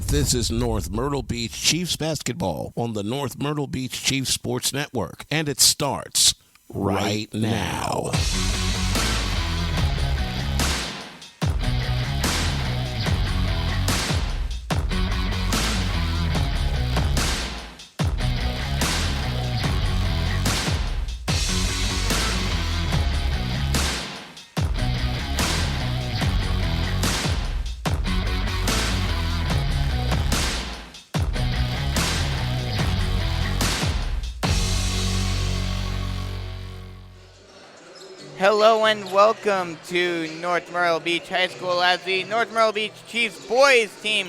This is North Myrtle Beach Chiefs basketball on the North Myrtle Beach Chiefs Sports Network, and it starts right now. Hello and welcome to North Myrtle Beach High School as the North Myrtle Beach Chiefs boys team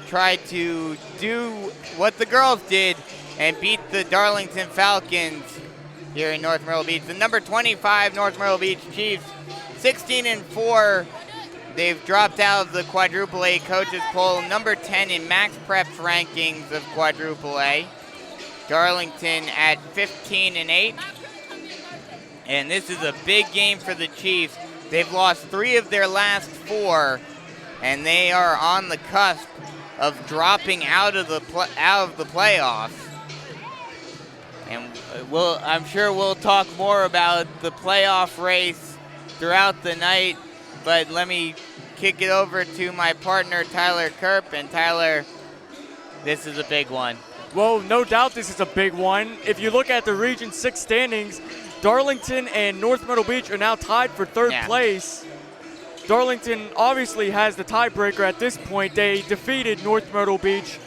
tried to do what the girls did and beat the Darlington Falcons here in North Myrtle Beach. The number 25 North Myrtle Beach Chiefs, 16-4. They've dropped out of the Quadruple A coaches poll, number 10 in Max Prep's rankings of Quadruple A. Darlington at 15-8. And this is a big game for the Chiefs. They've lost 3 of their last 4, and they are on the cusp of dropping out of the playoffs. And I'm sure we'll talk more about the playoff race throughout the night. But let me kick it over to my partner Tyler Kerp. And Tyler, this is a big one. Well, no doubt this is a big one. If you look at the Region 6 standings, Darlington and North Myrtle Beach are now tied for third place. Darlington obviously has the tiebreaker at this point. They defeated North Myrtle Beach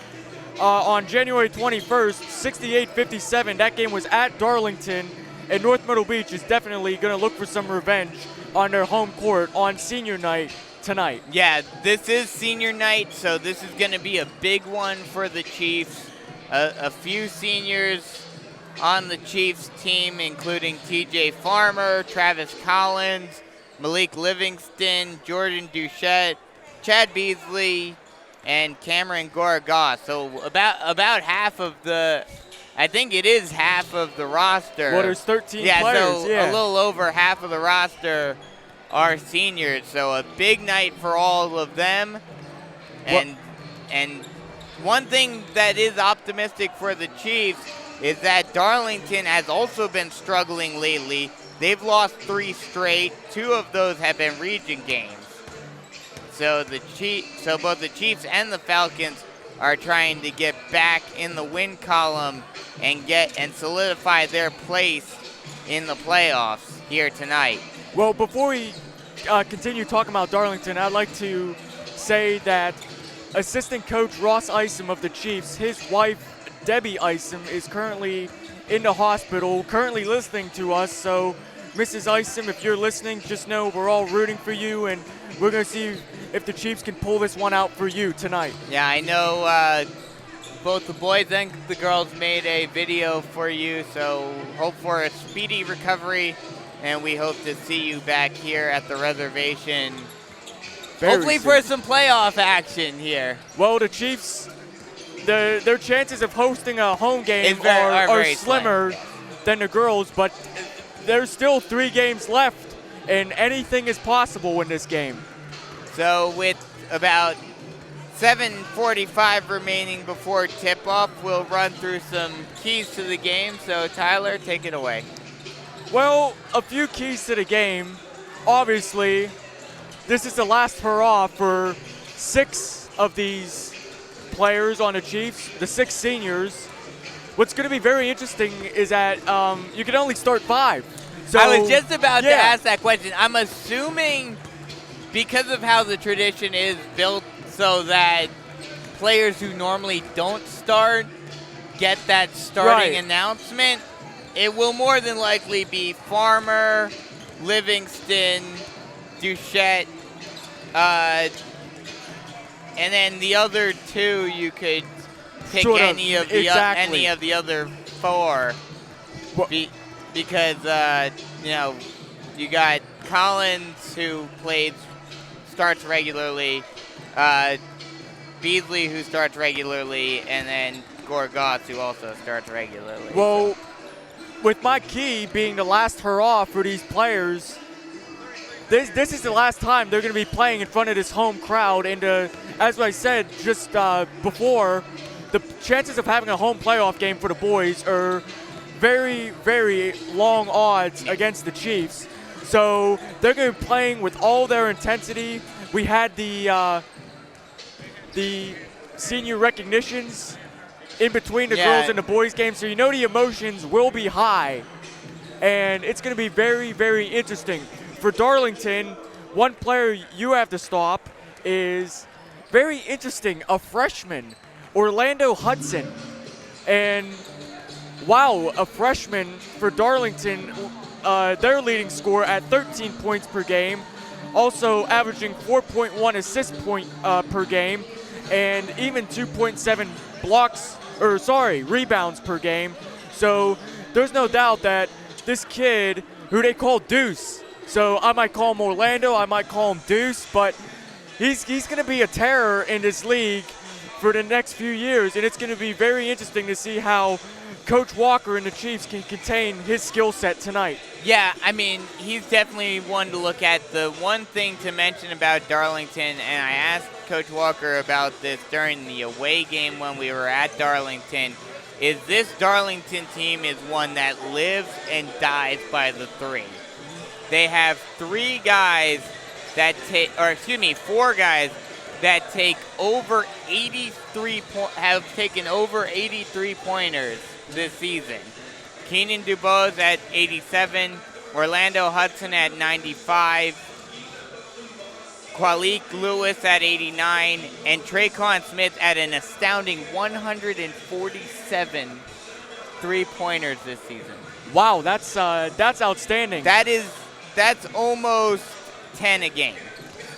on January 21st, 68-57. That game was at Darlington, and North Myrtle Beach is definitely going to look for some revenge on their home court on senior night tonight. Yeah, this is senior night, so this is going to be a big one for the Chiefs. A few seniors on the Chiefs team, including TJ Farmer, Travis Collins, Malik Livingston, Jordan Duchette, Chad Beasley, and Cameron Goragoss. So about half of I think it is half of the roster. Well, there's 13 players. So a little over half of the roster are seniors. So a big night for all of them. And one thing that is optimistic for the Chiefs is that Darlington has also been struggling lately. They've lost 3 straight. 2 of those have been region games. So both the Chiefs and the Falcons are trying to get back in the win column and solidify their place in the playoffs here tonight. Well, before we continue talking about Darlington, I'd like to say that assistant coach Ross Isom of the Chiefs, his wife Debbie Isom is currently in the hospital, currently listening to us. So, Mrs. Isom, if you're listening, just know we're all rooting for you, and we're going to see if the Chiefs can pull this one out for you tonight. Yeah, I know both the boys and the girls made a video for you, so hope for a speedy recovery, and we hope to see you back here at the reservation. Hopefully for some playoff action here. Well, the Chiefs, their chances of hosting a home game are slimmer than the girls, but there's still 3 games left, and anything is possible in this game. So with about 7:45 remaining before tip-off, we'll run through some keys to the game. So Tyler, take it away. Well, a few keys to the game. Obviously, this is the last hurrah for 6 of these players on the Chiefs, the 6 seniors. What's going to be very interesting is that you can only start 5. So, I was just about to ask that question. I'm assuming because of how the tradition is built so that players who normally don't start get that starting announcement, it will more than likely be Farmer, Livingston, Duchette, and then the other 2 you could pick any of the other 4, because you got Collins who starts regularly, Beasley who starts regularly, and then Goragoss who also starts regularly. Well, with my key being the last hurrah for these players, this is the last time they're going to be playing in front of this home crowd. And as I said just before, the chances of having a home playoff game for the boys are very, very long odds against the Chiefs. So they're going to be playing with all their intensity. We had the senior recognitions in between the girls and the boys game, so you know the emotions will be high. And it's going to be very, very interesting. For Darlington, one player you have to stop is very interesting, a freshman, Orlando Hudson. And wow, a freshman for Darlington, their leading scorer at 13 points per game, also averaging 4.1 assist per game, and even 2.7 rebounds per game. So there's no doubt that this kid, who they call Deuce, so I might call him Orlando, I might call him Deuce, but he's going to be a terror in this league for the next few years, and it's going to be very interesting to see how Coach Walker and the Chiefs can contain his skill set tonight. Yeah, I mean, he's definitely one to look at. The one thing to mention about Darlington, and I asked Coach Walker about this during the away game when we were at Darlington, is this Darlington team is one that lives and dies by the three. They have four guys that take over 83 have taken over 83 pointers this season. Keenan Dubose at 87, Orlando Hudson at 95, Kwalik Lewis at 89, and Traycon Smith at an astounding 147 three-pointers this season. Wow, that's outstanding. That's almost 10 a game.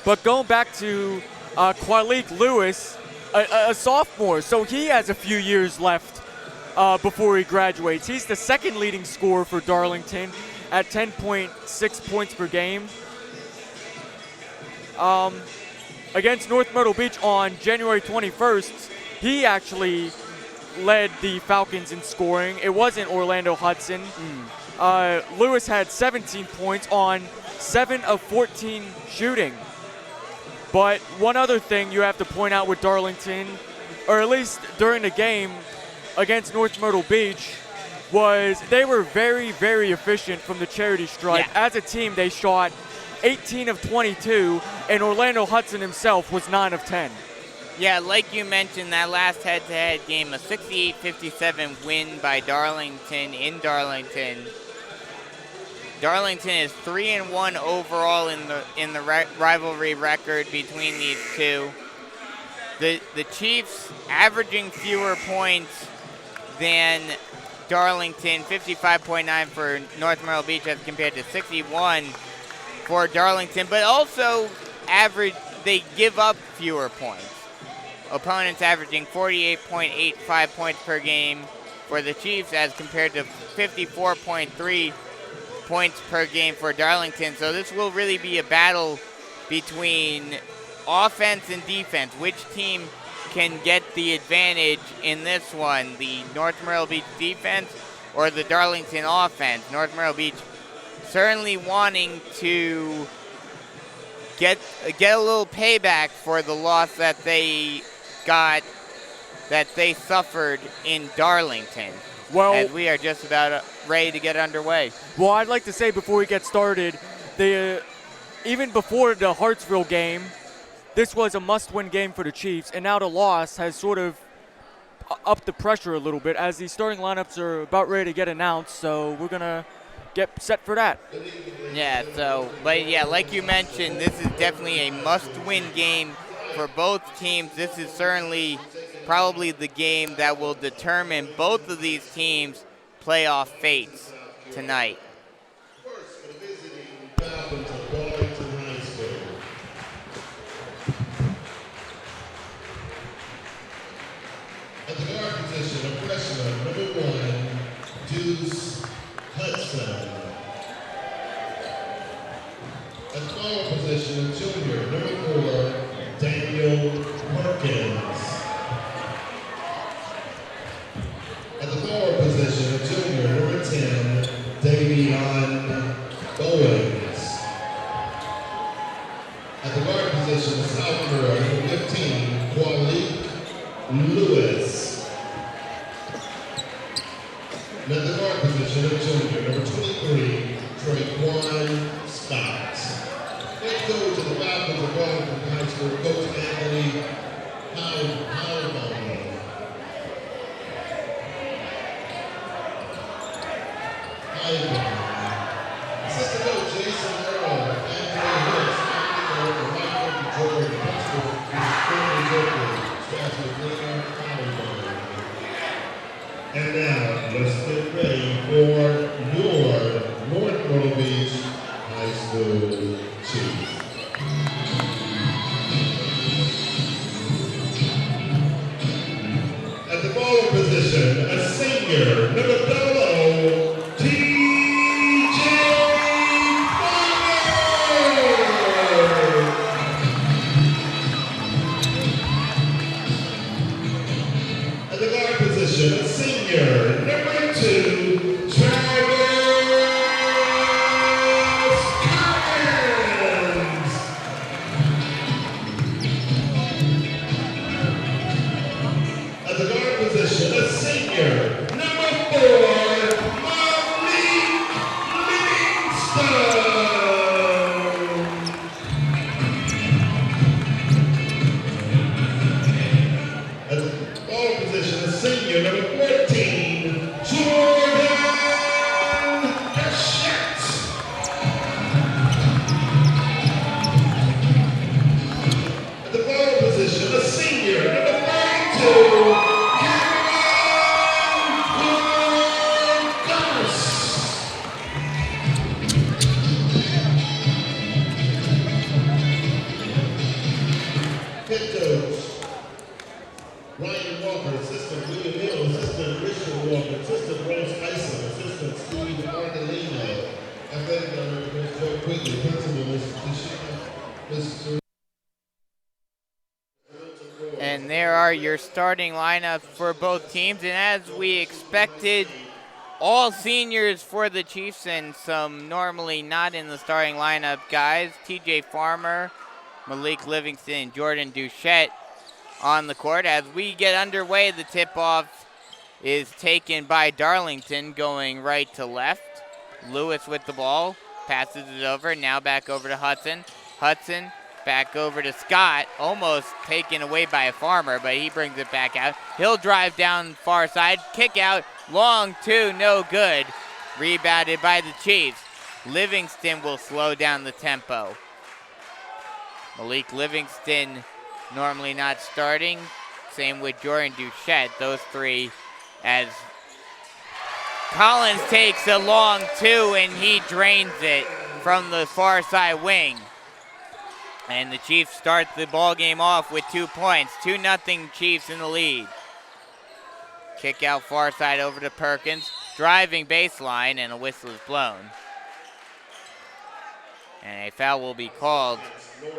But going back to Kwalik Lewis, a sophomore, so he has a few years left before he graduates. He's the second leading scorer for Darlington at 10.6 points per game. Against North Myrtle Beach on January 21st, he actually led the Falcons in scoring. It wasn't Orlando Hudson. Lewis had 17 points on 7 of 14 shooting. But one other thing you have to point out with Darlington, or at least during the game against North Myrtle Beach, was they were very, very efficient from the charity stripe. Yeah. As a team, they shot 18 of 22, and Orlando Hudson himself was 9 of 10. Yeah, like you mentioned, that last head-to-head game, a 68-57 win by Darlington in Darlington. Darlington is 3-1 overall in the rivalry record between these two. The Chiefs averaging fewer points than Darlington, 55.9 for North Myrtle Beach as compared to 61 for Darlington, but also they give up fewer points. Opponents averaging 48.85 points per game for the Chiefs as compared to 54.3 points per game for Darlington. So this will really be a battle between offense and defense. Which team can get the advantage in this one? The North Myrtle Beach defense or the Darlington offense? North Myrtle Beach certainly wanting to get a little payback for the loss that they suffered in Darlington. Well, as we are just about ready to get underway. Well, I'd like to say before we get started, even before the Hartsville game, this was a must-win game for the Chiefs, and now the loss has sort of upped the pressure a little bit as the starting lineups are about ready to get announced, so we're going to get set for that. Yeah, like you mentioned, this is definitely a must-win game for both teams. This is certainly probably the game that will determine both of these teams' playoff fates tonight. At the guard position, a freshman, number 1, Deuce Hudson. At the forward position, a junior, number 4, Daniel Perkins. At the forward position, a junior, number 10, Davion Bowens. Lewis. And at the guard position, a junior, number 23, Traquan Scott. Let's go to the Falcons of Darlington High School, Coach Anthony Howard. Assistant coach Jason Myrtle, Anthony Hicks, right coach George Principal, staff with Leonard Howard. And now, let's get ready for your North Myrtle Beach High School Chiefs. At the ball position, a senior, number 00, TJ At the guard position, a senior, number 2, Travis Collins. At the guard position, a senior, number 4, Malik Livingston. At the ball position, a senior, number 14, Jordan Hachette. At the ball position, a senior, number 32, head coach Ryan Walker, assistant William Hill, assistant Richard Walker, assistant Rose Isom, assistant Steve Ardelino, athletic director Joe Quigley, principal Mr. And there are your starting lineups for both teams. And as we expected, all seniors for the Chiefs and some normally not in the starting lineup guys. TJ Farmer, Malik Livingston, Jordan Duchette on the court. As we get underway, the tip-off is taken by Darlington, going right to left. Lewis with the ball, passes it over, now back over to Hudson. Hudson back over to Scott, almost taken away by a Farmer, but he brings it back out. He'll drive down far side, kick out, long two, no good. Rebounded by the Chiefs. Livingston will slow down the tempo. Malik Livingston normally not starting. Same with Jordan Duchette. Those three, as Collins takes a long two and he drains it from the far side wing. And the Chiefs start the ball game off with 2 points. 2-0 Chiefs in the lead. Kick out far side over to Perkins. Driving baseline, and a whistle is blown. And a foul will be called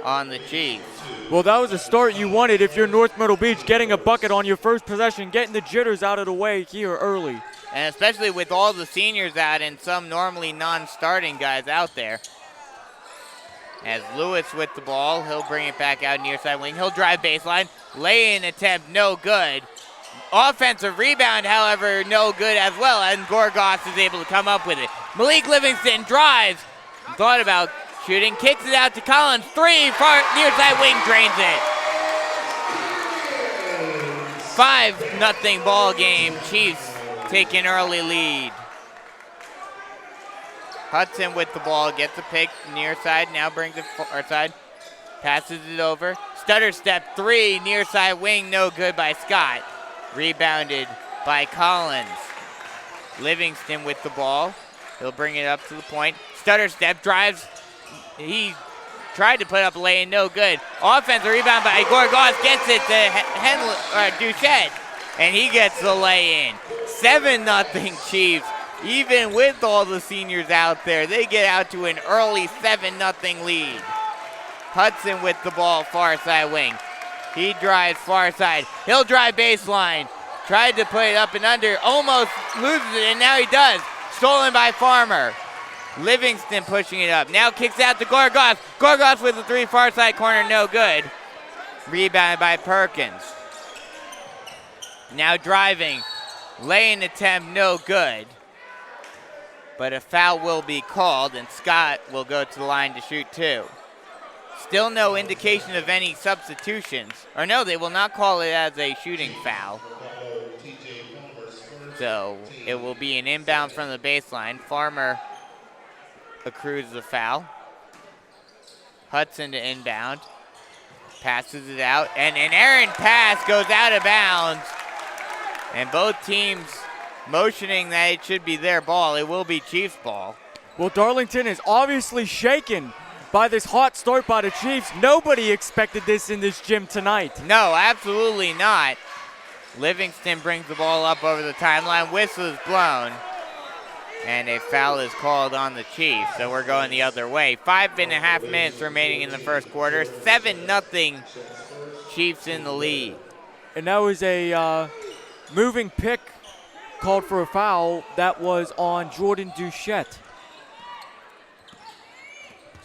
on the Chiefs. Well, that was a start you wanted if you're North Myrtle Beach, getting a bucket on your first possession, getting the jitters out of the way here early. And especially with all the seniors out and some normally non-starting guys out there. As Lewis with the ball, he'll bring it back out near side wing. He'll drive baseline. Lay-in attempt, no good. Offensive rebound, however, no good as well. And Gorgas is able to come up with it. Malik Livingston drives. Thought about shooting. Kicks it out to Collins. Three, far near side wing, drains it. 5-0 ball game. Chiefs take an early lead. Hudson with the ball, gets a pick near side, now brings it far side, passes it over. Stutter step three, near side wing, no good by Scott. Rebounded by Collins. Livingston with the ball, he'll bring it up to the point. Stutter step, drives, he tried to put up a lane, no good. Offensive rebound by Gorgas, gets it to Duchette, and he gets the lay-in. 7-0 Chiefs. Even with all the seniors out there, they get out to an early 7-0 lead. Hudson with the ball, far side wing. He drives far side. He'll drive baseline. Tried to put it up and under, almost loses it, and now he does. Stolen by Farmer. Livingston pushing it up. Now kicks out to Gorgas. Gorgas with the three, far side corner, no good. Rebounded by Perkins. Now driving. Laying attempt, no good. But a foul will be called, and Scott will go to the line to shoot 2. Still no indication of any substitutions. Or no, they will not call it as a shooting foul. So it will be an inbound from the baseline. Farmer accrues the foul. Hudson to inbound. Passes it out, and an errant pass goes out of bounds. And both teams motioning that it should be their ball. It will be Chiefs' ball. Well, Darlington is obviously shaken by this hot start by the Chiefs. Nobody expected this in this gym tonight. No, absolutely not. Livingston brings the ball up over the timeline. Whistle is blown. And a foul is called on the Chiefs, so we're going the other way. 5.5 minutes remaining in the first quarter. 7-0 Chiefs in the lead. And that was a moving pick called for a foul. That was on Jordan Duchette.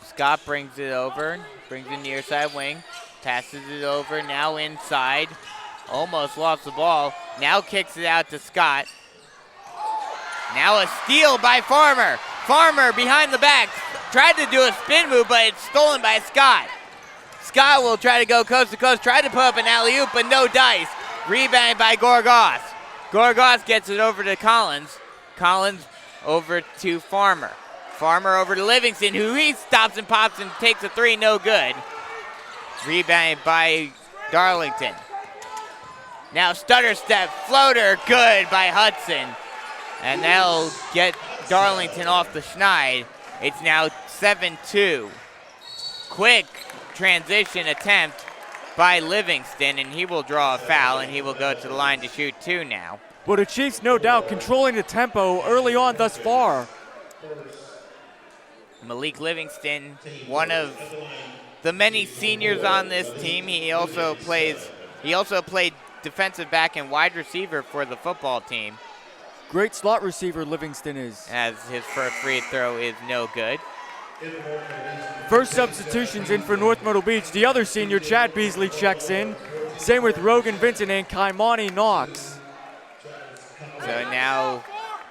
Scott brings it over, brings the near side wing, passes it over, now inside. Almost lost the ball. Now kicks it out to Scott. Now a steal by Farmer. Farmer behind the back. Tried to do a spin move, but it's stolen by Scott. Scott will try to go coast to coast. Tried to put up an alley-oop, but no dice. Rebounded by Gorgas. Gorgas gets it over to Collins. Collins over to Farmer. Farmer over to Livingston, who he stops and pops and takes a 3, no good. Rebounded by Darlington. Now stutter step, floater, good by Hudson. And that'll get Darlington off the schneid. It's now 7-2. Quick transition attempt by Livingston, and he will draw a foul, and he will go to the line to shoot 2 now. Well, the Chiefs, no doubt, controlling the tempo early on thus far. Malik Livingston, one of the many seniors on this team. He also played defensive back and wide receiver for the football team. Great slot receiver Livingston is. As his first free throw is no good. First substitutions in for North Myrtle Beach. The other senior, Chad Beasley, checks in. Same with Rogan Vincent and Kaimani Knox. So now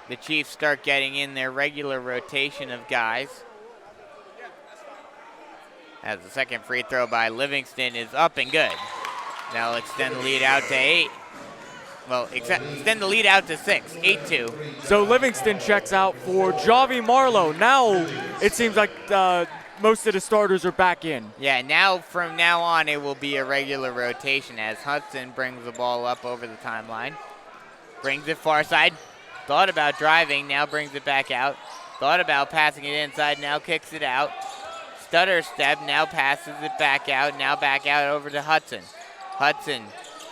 the Chiefs start getting in their regular rotation of guys. As the second free throw by Livingston is up and good. Now they'll extend the lead out to 8. Well, extend the lead out to 6, 8-2. So Livingston checks out for Javi Marlowe. Now it seems like most of the starters are back in. Yeah, now from now on it will be a regular rotation as Hudson brings the ball up over the timeline. Brings it far side. Thought about driving, now brings it back out. Thought about passing it inside, now kicks it out. Stutter step, now passes it back out, now back out over to Hudson. Hudson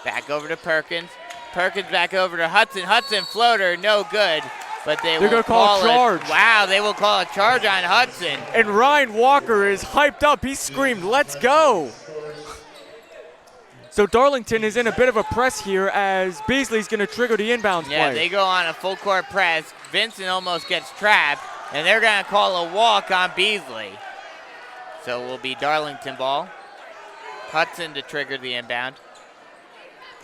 back over to Perkins. Perkins back over to Hudson. Hudson floater, no good. But they're going to call a charge. Wow, they will call a charge on Hudson. And Ryan Walker is hyped up. He screamed, "Let's go." So Darlington is in a bit of a press here as Beasley's going to trigger the inbound play. Yeah, they go on a full court press. Vincent almost gets trapped, and they're going to call a walk on Beasley. So it will be Darlington ball. Hudson to trigger the inbound.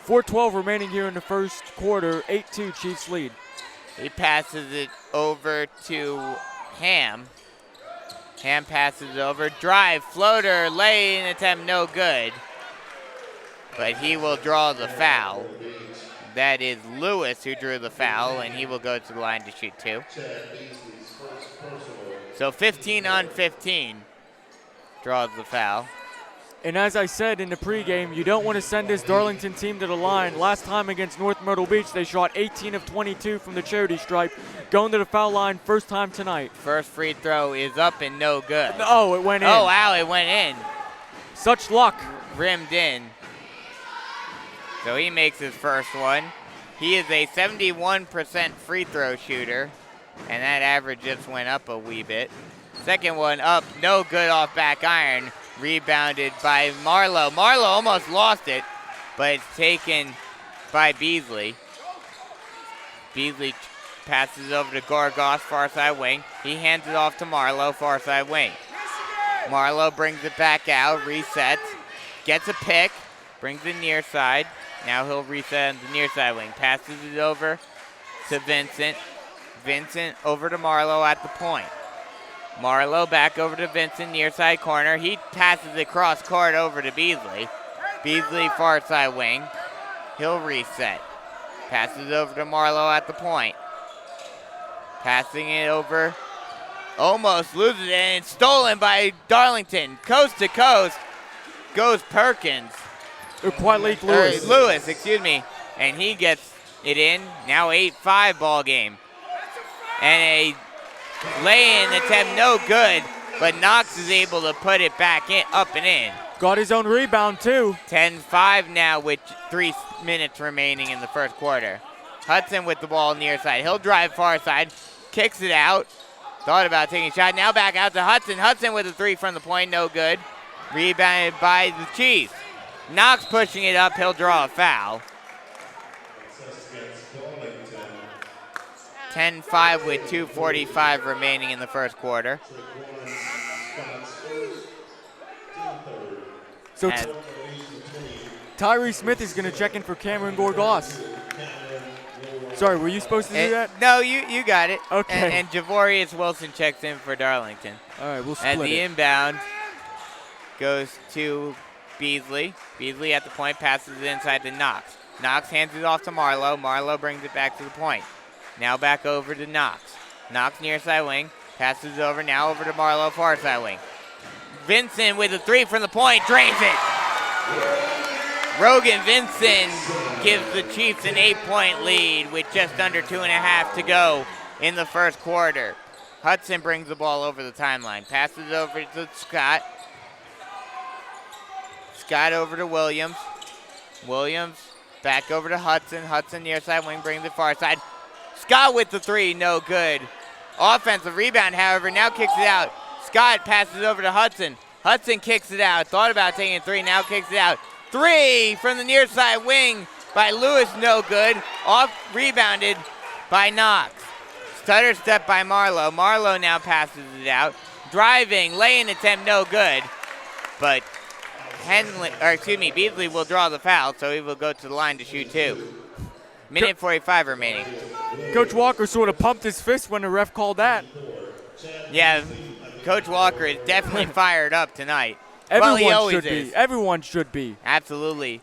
4:12 remaining here in the first quarter. 8-2 Chiefs lead. He passes it over to Ham. Ham passes it over. Drive, floater, lay-in attempt, no good. But he will draw the foul. That is Lewis who drew the foul, and he will go to the line to shoot 2. So 15 on 15 draws the foul. And as I said in the pregame, you don't want to send this Darlington team to the line. Last time against North Myrtle Beach, they shot 18 of 22 from the charity stripe. Going to the foul line first time tonight. First free throw is up and no good. Oh, it went in. Oh, wow, it went in. Such luck. Rimmed in. So he makes his first one. He is a 71% free throw shooter, and that average just went up a wee bit. Second one up, no good off back iron. Rebounded by Marlowe. Marlowe almost lost it, but it's taken by Beasley. Beasley passes it over to Gorgas, far side wing. He hands it off to Marlowe, far side wing. Marlowe brings it back out, resets, gets a pick, brings it near side. Now he'll reset on the near side wing. Passes it over to Vincent. Vincent over to Marlowe at the point. Marlowe back over to Vincent, near side corner. He passes it cross court over to Beasley. Beasley far side wing. He'll reset. Passes over to Marlowe at the point. Passing it over. Almost loses it, and it's stolen by Darlington. Coast to coast goes Perkins. Quite Lake Lewis. Lewis, excuse me. And he gets it in. Now 8-5 ball game. And a lay-in attempt, no good. But Knox is able to put it back in, up and in. Got his own rebound, too. 10-5 now with 3 minutes remaining in the first quarter. Hudson with the ball near side. He'll drive far side. Kicks it out. Thought about taking a shot. Now back out to Hudson. Hudson with a 3 from the point. No good. Rebounded by the Chiefs. Knox pushing it up. He'll draw a foul. 10-5 with 2:45 remaining in the first quarter. So Tyree Smith is going to check in for Cameron Gorgas. Sorry, were you supposed to do that? No, you got it. Okay. And Javorius Wilson checks in for Darlington. All right, we'll split And the it. inbound goes to Beasley. Beasley at the point, passes it inside to Knox. Knox hands it off to Marlowe. Marlowe brings it back to the point. Now back over to Knox. Knox near side wing, passes it over, now over to Marlowe, far side wing. Vincent with a 3 from the point, drains it. Rogan Vincent gives the Chiefs an 8-point lead with just under 2.5 to go in the first quarter. Hudson brings the ball over the timeline, passes it over to Scott. Scott over to Williams. Williams back over to Hudson. Hudson near side wing, brings it far side. Scott with the 3, no good. Offensive rebound, however, now kicks it out. Scott passes over to Hudson. Hudson kicks it out. Thought about taking a 3, now kicks it out. 3 from the near side wing by Lewis, no good. Off rebounded by Knox. Stutter step by Marlowe. Marlowe now passes it out. Driving, lay-in attempt, no good. But Beasley will draw the foul, so he will go to the line to shoot 2. Minute 45 remaining. Coach Walker sort of pumped his fist when the ref called that. Yeah, Coach Walker is definitely fired up tonight. Everyone he always should is. be. Everyone should be. Absolutely.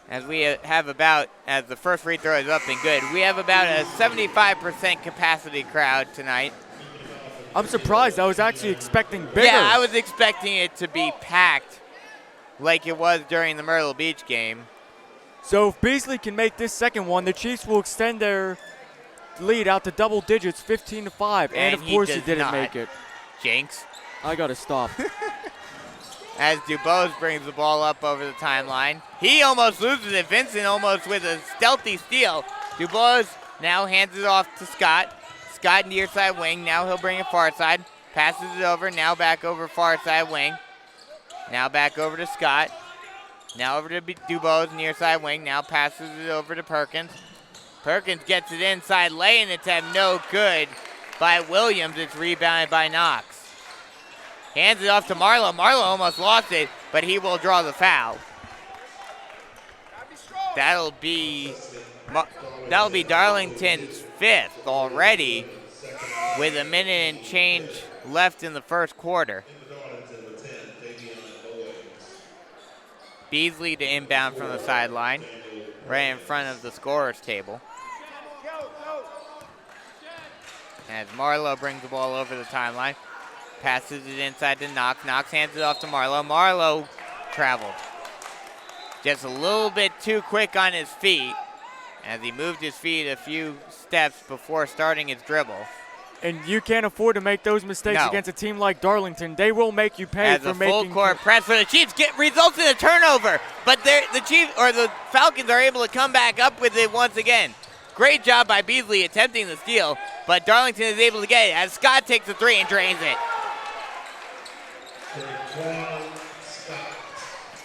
As we have about, as the first free throw is up and good, we have about a 75% capacity crowd tonight. I'm surprised. I was actually expecting bigger. Yeah, I was expecting it to be packed like it was during the Myrtle Beach game. So if Beasley can make this second one, the Chiefs will extend their lead out to double digits, 15-5. And of course he didn't make it. Jinx. I got to stop. As Dubose brings the ball up over the timeline. He almost loses it. Vincent almost with a stealthy steal. Dubose now hands it off to Scott. Scott near side wing. Now he'll bring it far side. Passes it over. Now back over far side wing. Now back over to Scott. Now over to Dubose near side wing. Now passes it over to Perkins. Perkins gets it inside. Lay-in attempt, no good by Williams. It's rebounded by Knox. Hands it off to Marlowe. Marlowe almost lost it, but he will draw the foul. That'll be Darlington's 5th already with a minute and change left in the first quarter. Beasley to inbound from the sideline, right in front of the scorer's table. As Marlowe brings the ball over the timeline, passes it inside to Knox. Knox hands it off to Marlowe. Marlowe traveled. Just a little bit too quick on his feet as he moved his feet a few steps before starting his dribble. And you can't afford to make those mistakes against a team like Darlington. They will make you pay for making. As a full court press for the Chiefs results in a turnover, but the Falcons are able to come back up with it once again. Great job by Beasley attempting the steal, but Darlington is able to get it as Scott takes the 3 and drains it.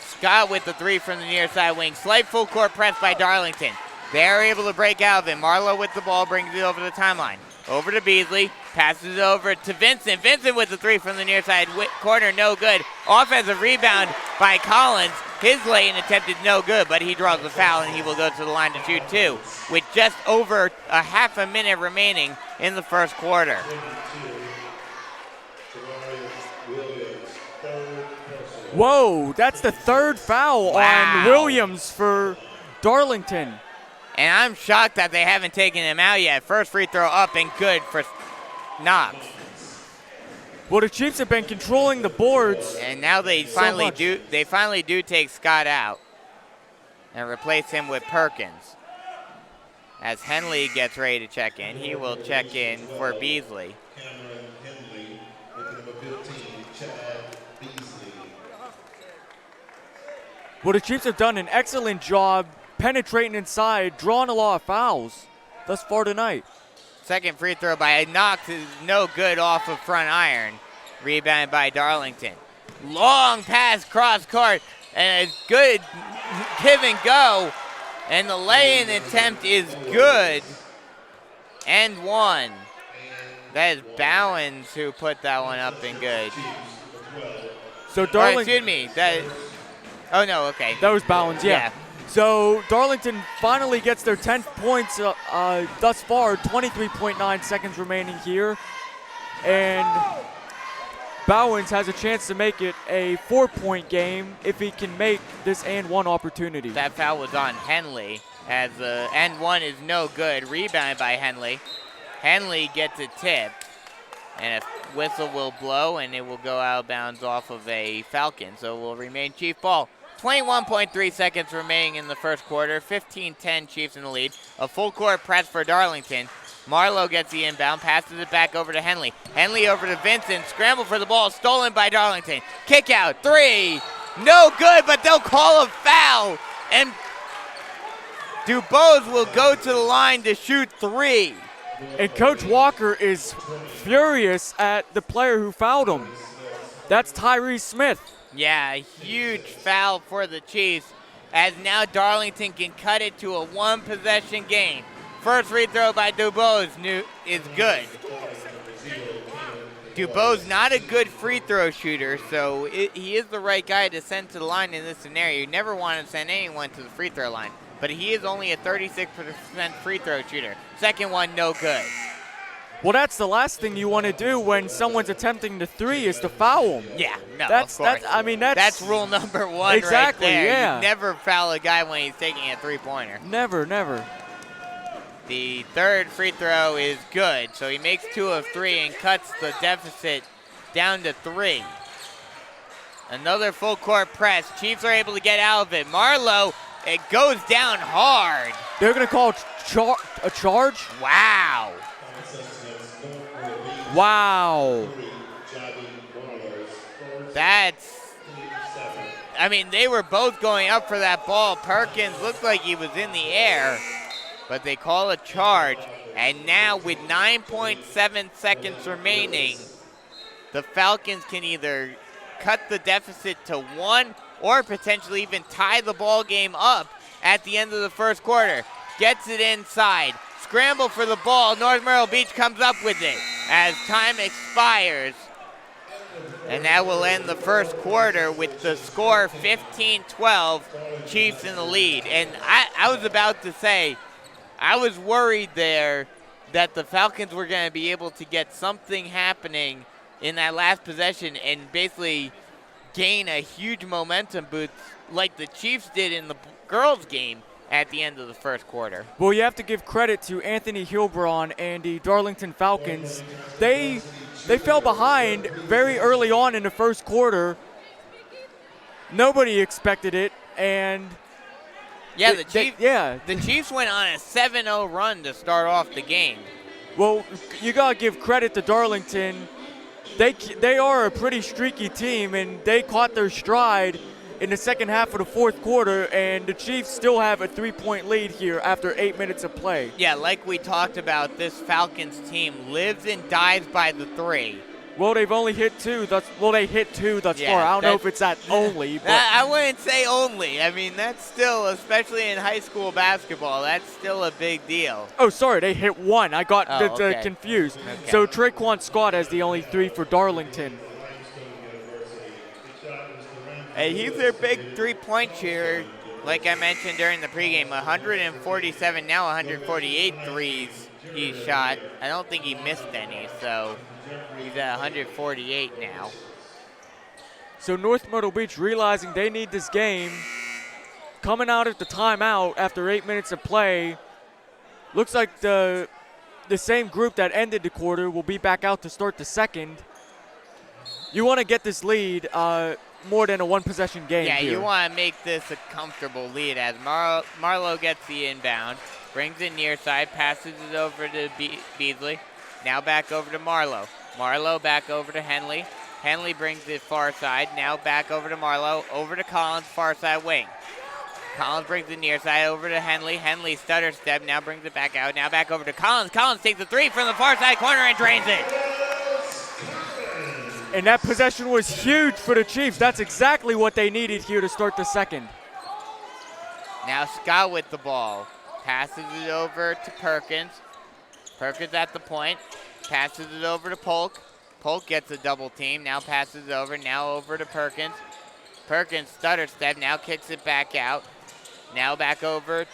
Scott with the 3 from the near side wing. Slight full court press by Darlington. They're able to break out of it. Marlowe with the ball brings it over the timeline. Over to Beasley, passes it over to Vincent. Vincent with the 3 from the near side corner, no good. Offensive rebound by Collins. His lay-in attempt is no good, but he draws the foul, and he will go to the line to shoot 2 with just over a half a minute remaining in the first quarter. Whoa, that's the third foul on Williams for Darlington. And I'm shocked that they haven't taken him out yet. First free throw up and good for Knox. Well, the Chiefs have been controlling the boards. And now they finally do take Scott out and replace him with Perkins. As Henley gets ready to check in, he will check in for Beasley. Cameron Henley with number 15, Chad Beasley. Well, the Chiefs have done an excellent job penetrating inside, drawing a lot of fouls thus far tonight. Second free throw by Knox is no good off of front iron. Rebounded by Darlington. Long pass cross court and a good give and go. And the lay-in attempt is good. And one. That is Bowens who put that one up and good. So Darlington. Excuse me. Oh no, okay. That was Bowens, yeah. So Darlington finally gets their 10th points thus far, 23.9 seconds remaining here. And Bowens has a chance to make it a 4-point game if he can make this and one opportunity. That foul was on Henley as the and one is no good. Rebounded by Henley. Henley gets a tip and a whistle will blow and it will go out of bounds off of a Falcon. So it will remain Chief ball. 21.3 seconds remaining in the first quarter. 15-10 Chiefs in the lead. A full court press for Darlington. Marlowe gets the inbound, passes it back over to Henley. Henley over to Vincent, scramble for the ball, stolen by Darlington. Kick out, 3, no good, but they'll call a foul. And Dubose will go to the line to shoot 3. And Coach Walker is furious at the player who fouled him. That's Tyrese Smith. Yeah, a huge foul for the Chiefs as now Darlington can cut it to a one-possession game. First free throw by Dubose is good. Dubose not a good free throw shooter, so he is the right guy to send to the line in this scenario. You never want to send anyone to the free throw line, but he is only a 36% free throw shooter. Second one, no good. Well, that's the last thing you want to do when someone's attempting the 3 is to foul him. Yeah, no, that's, of course. That's rule number 1 exactly, right there. Yeah. You never foul a guy when he's taking a three-pointer. Never, never. The third free throw is good, so he makes 2 of 3 and cuts the deficit down to 3. Another full court press. Chiefs are able to get out of it. Marlowe, it goes down hard. They're going to call a charge? Wow. Wow. They were both going up for that ball. Perkins looked like he was in the air, but they call a charge. And now with 9.7 seconds remaining, the Falcons can either cut the deficit to 1 or potentially even tie the ball game up at the end of the first quarter. Gets it inside. Scramble for the ball. North Myrtle Beach comes up with it as time expires. And that will end the first quarter with the score 15-12, Chiefs in the lead. And I was about to say, I was worried there that the Falcons were going to be able to get something happening in that last possession and basically gain a huge momentum boost like the Chiefs did in the girls' game at the end of the first quarter. Well, you have to give credit to Anthony Hilbron and the Darlington Falcons. They fell behind very early on in the first quarter. Nobody expected it, and yeah, the Chiefs went on a 7-0 run to start off the game. Well, you gotta give credit to Darlington. They are a pretty streaky team, and they caught their stride in the second half of the fourth quarter, and the Chiefs still have a 3-point lead here after 8 minutes of play. Yeah, like we talked about, this Falcons team lives and dies by the 3. Well, they've only hit 2. They hit 2 thus far. I don't know if it's that only. But I wouldn't say only. I mean, that's still, especially in high school basketball, that's still a big deal. Oh, sorry, they hit 1. I got confused. Okay. So Traquan Scott has the only 3 for Darlington. And he's their big three-point shooter. Like I mentioned during the pregame, 147, now 148 threes he shot. I don't think he missed any, so he's at 148 now. So North Myrtle Beach realizing they need this game, coming out at the timeout after 8 minutes of play. Looks like the same group that ended the quarter will be back out to start the second. You want to get this lead more than a one-possession game. Yeah, here. You want to make this a comfortable lead as Marlowe gets the inbound, brings it near side, passes it over to Beasley. Now back over to Marlowe. Marlowe back over to Henley. Henley brings it far side. Now back over to Marlowe. Over to Collins, far side wing. Collins brings it near side over to Henley. Henley stutter step, now brings it back out. Now back over to Collins. Collins takes the three from the far side corner and drains it. And that possession was huge for the Chiefs. That's exactly what they needed here to start the second. Now Scott with the ball. Passes it over to Perkins. Perkins at the point. Passes it over to Polk. Polk gets a double team. Now passes it over. Now over to Perkins. Perkins stutter step. Now kicks it back out. Now back over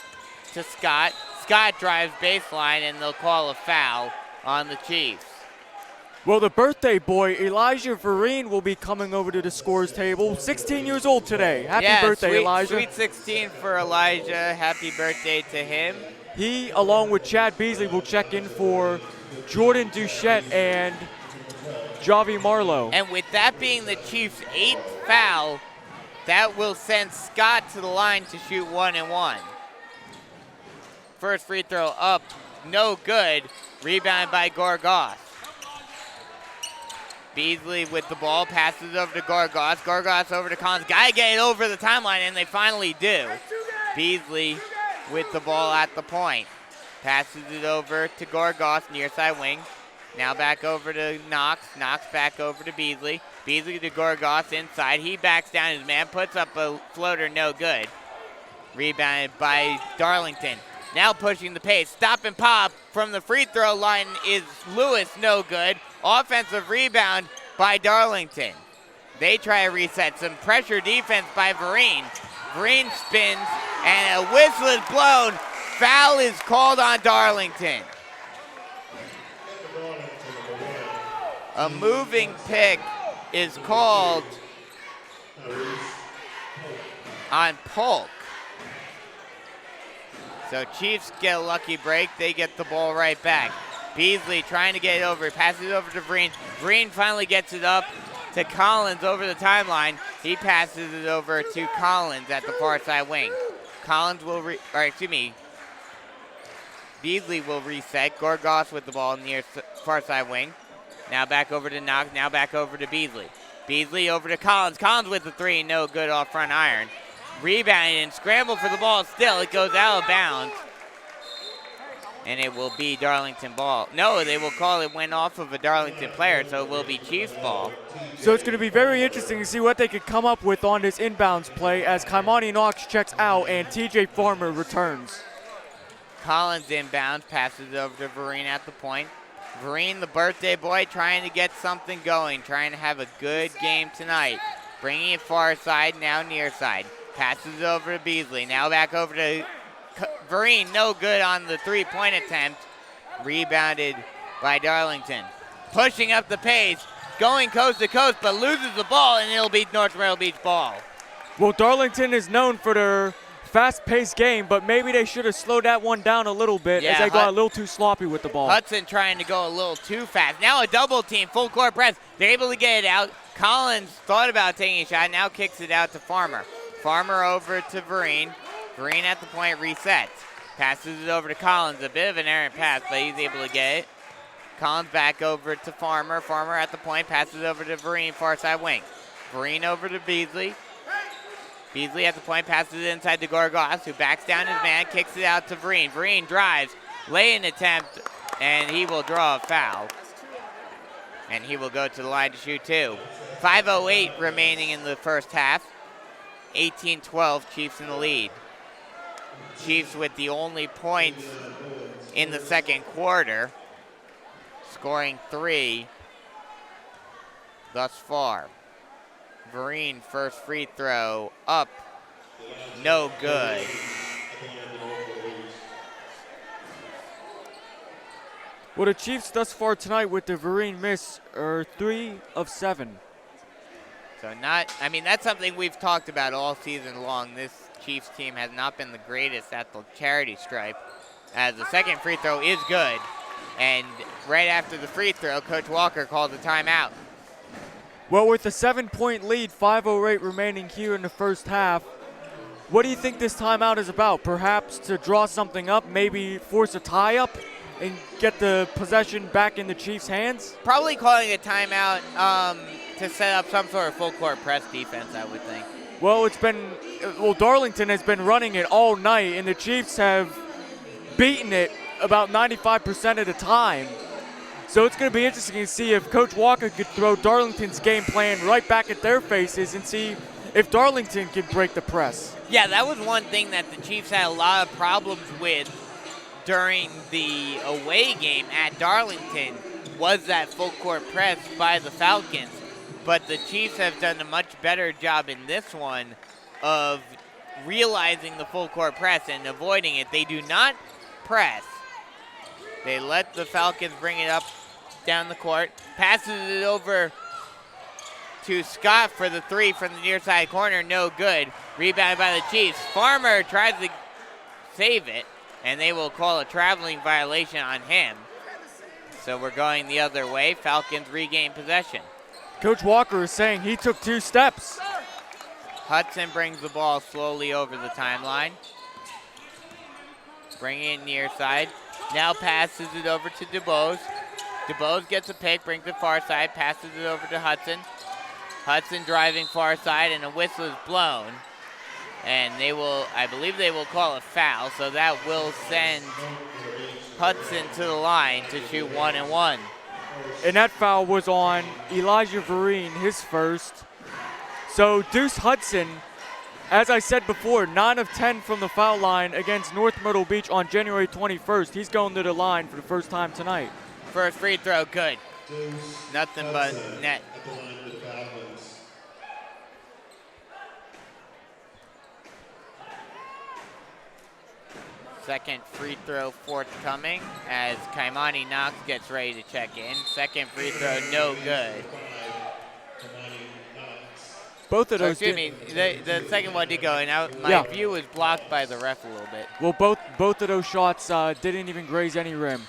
to Scott. Scott drives baseline, and they'll call a foul on the Chiefs. Well, the birthday boy, Elijah Vereen, will be coming over to the scores table. 16 years old today. Happy birthday, Elijah. Sweet 16 for Elijah. Happy birthday to him. He, along with Chad Beasley, will check in for Jordan Duchette and Javi Marlowe. And with that being the Chiefs' 8th foul, that will send Scott to the line to shoot 1-1. First free throw up, no good. Rebound by Gorgas. Beasley with the ball, passes over to Gorgas. Gorgas over to Collins. Gotta get it over the timeline, and they finally do. Beasley with the ball at the point. Passes it over to Gorgas, near side wing. Now back over to Knox. Knox back over to Beasley. Beasley to Gorgas inside. He backs down his man, puts up a floater, no good. Rebounded by Darlington. Now pushing the pace. Stop and pop from the free throw line is Lewis, no good. Offensive rebound by Darlington. They try to reset. Some pressure defense by Vereen. Vereen spins, and a whistle is blown. Foul is called on Darlington. A moving pick is called on Polk. So Chiefs get a lucky break. They get the ball right back. Beasley trying to get it over. Passes it over to Vereen. Vereen finally gets it up to Collins over the timeline. He passes it over to Collins at the far side wing. Collins will, Beasley will reset. Gorgas with the ball near far side wing. Now back over to Knox. Now back over to Beasley. Beasley over to Collins. Collins with the three. No good off front iron. Rebounded and scrambled for the ball. Still, it goes out of bounds. And it will be Darlington ball. No, they will call it went off of a Darlington player, so it will be Chiefs ball. So it's going to be very interesting to see what they could come up with on this inbounds play as Kaimani Knox checks out and TJ Farmer returns. Collins inbounds, passes over to Vereen at the point. Vereen, the birthday boy, trying to get something going, trying to have a good game tonight. Bringing it far side, now near side. Passes over to Beasley, now back over to Vereen, no good on the three-point attempt. Rebounded by Darlington. Pushing up the pace, going coast to coast, but loses the ball, and it'll be North Myrtle Beach ball. Well, Darlington is known for their fast-paced game, but maybe they should have slowed that one down a little bit as they got a little too sloppy with the ball. Hudson trying to go a little too fast. Now a double team, full court press. They're able to get it out. Collins thought about taking a shot, now kicks it out to Farmer. Farmer over to Vereen. Vereen at the point, resets. Passes it over to Collins. A bit of an errant pass, but he's able to get it. Collins back over to Farmer. Farmer at the point, passes over to Vereen, far side wing. Vereen over to Beasley. Beasley at the point, passes it inside to Gorgas, who backs down his man, kicks it out to Vereen. Vereen drives, lay-in attempt, and he will draw a foul. And he will go to the line to shoot two. 5:08 remaining in the first half. 18-12, Chiefs in the lead. Chiefs with the only points in the second quarter, scoring 3 thus far. Vereen, first free throw up, no good. Well, the Chiefs thus far tonight with the Vereen miss are 3 of 7. So that's something we've talked about all season long. This Chiefs team has not been the greatest at the charity stripe, as the second free throw is good. And right after the free throw, Coach Walker called a timeout. Well, with a 7-point lead, 5:08 remaining here in the first half, what do you think this timeout is about? Perhaps to draw something up, maybe force a tie-up and get the possession back in the Chiefs' hands? Probably calling a timeout to set up some sort of full court press defense, I would think. Well, Darlington has been running it all night, and the Chiefs have beaten it about 95% of the time. So it's going to be interesting to see if Coach Walker could throw Darlington's game plan right back at their faces and see if Darlington can break the press. Yeah, that was one thing that the Chiefs had a lot of problems with during the away game at Darlington, was that full court press by the Falcons. But the Chiefs have done a much better job in this one of realizing the full court press and avoiding it. They do not press. They let the Falcons bring it up down the court. Passes it over to Scott for the three from the near side corner. No good. Rebounded by the Chiefs. Farmer tries to save it, and they will call a traveling violation on him. So we're going the other way. Falcons regain possession. Coach Walker is saying he took 2 steps. Hudson brings the ball slowly over the timeline. Bring it near side. Now passes it over to DuBose. DuBose gets a pick, brings it far side, passes it over to Hudson. Hudson driving far side, and a whistle is blown. And I believe they will call a foul, so that will send Hudson to the line to shoot 1-1. And that foul was on Elijah Vereen, his first. So Deuce Hudson, as I said before, 9 of 10 from the foul line against North Myrtle Beach on January 21st. He's going to the line for the first time tonight. First free throw, good. Nothing but net. Second free throw forthcoming as Kaimani Knox gets ready to check in. Second free throw, no good. Both of those. The second one did go, and my view was blocked by the ref a little bit. Well, both of those shots didn't even graze any rim.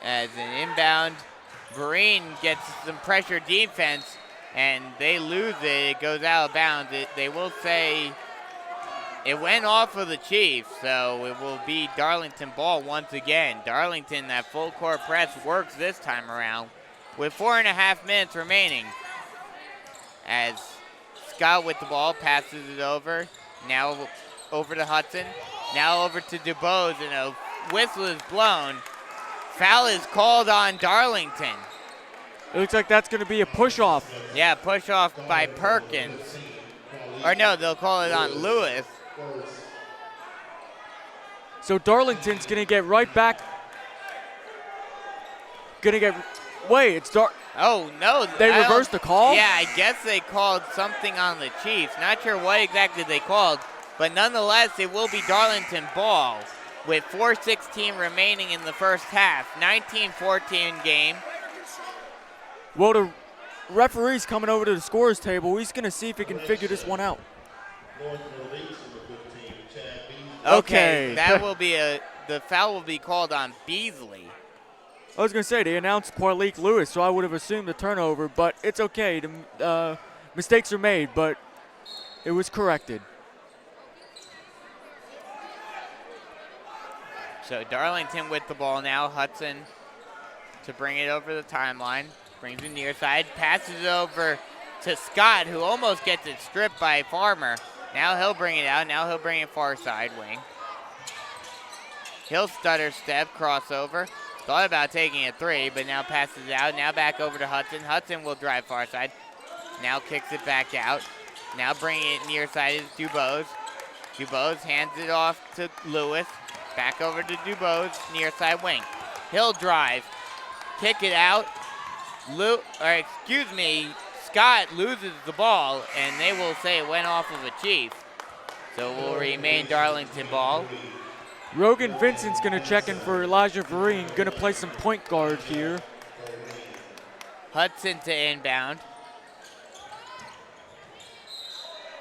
As an inbound, Vereen gets some pressure defense, and they lose it. It goes out of bounds. They will say it went off of the Chiefs, so it will be Darlington ball once again. Darlington, that full court press works this time around with 4.5 minutes remaining. As Scott with the ball passes it over. Now over to Hudson. Now over to DuBose, and a whistle is blown. Foul is called on Darlington. It looks like that's going to be a push-off. Yeah, push-off by Perkins. Or no, they'll call it on Lewis. So Darlington's going to get right back. Oh, no. They reversed the call? Yeah, I guess they called something on the Chiefs. Not sure what exactly they called, but nonetheless, it will be Darlington ball with 4:16 remaining in the first half. 19-14 game. Well, the referee's coming over to the scorer's table. He's going to see if he can figure this one out. Okay, that will be the foul will be called on Beasley. I was going to say, they announced Quarleek Lewis, so I would have assumed a turnover, but it's okay. The mistakes are made, but it was corrected. So Darlington with the ball now. Hudson to bring it over the timeline. Brings it near side. Passes it over to Scott, who almost gets it stripped by Farmer. Now he'll bring it out. Now he'll bring it far side wing. He'll stutter step, crossover. Thought about taking a three, but now passes it out. Now back over to Hudson. Hudson will drive far side. Now kicks it back out. Now bringing it near side is DuBose. DuBose hands it off to Lewis. Back over to DuBose, near side wing. He'll drive. Kick it out. Scott loses the ball, and they will say it went off of a Chief. So it will remain Darlington ball. Rogan Vincent's going to check in for Elijah Vereen, going to play some point guard here. Hudson to inbound.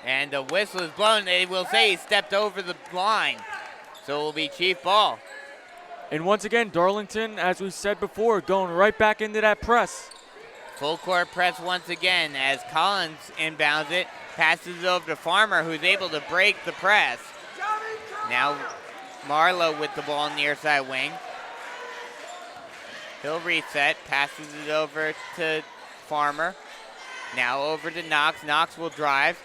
And the whistle is blown. They will say he stepped over the line. So it will be Chief ball. And once again, Darlington, as we said before, going right back into that press. Full court press once again as Collins inbounds it. Passes it over to Farmer, who's able to break the press. Now Marlowe with the ball near side wing. He'll reset, passes it over to Farmer. Now over to Knox. Knox will drive.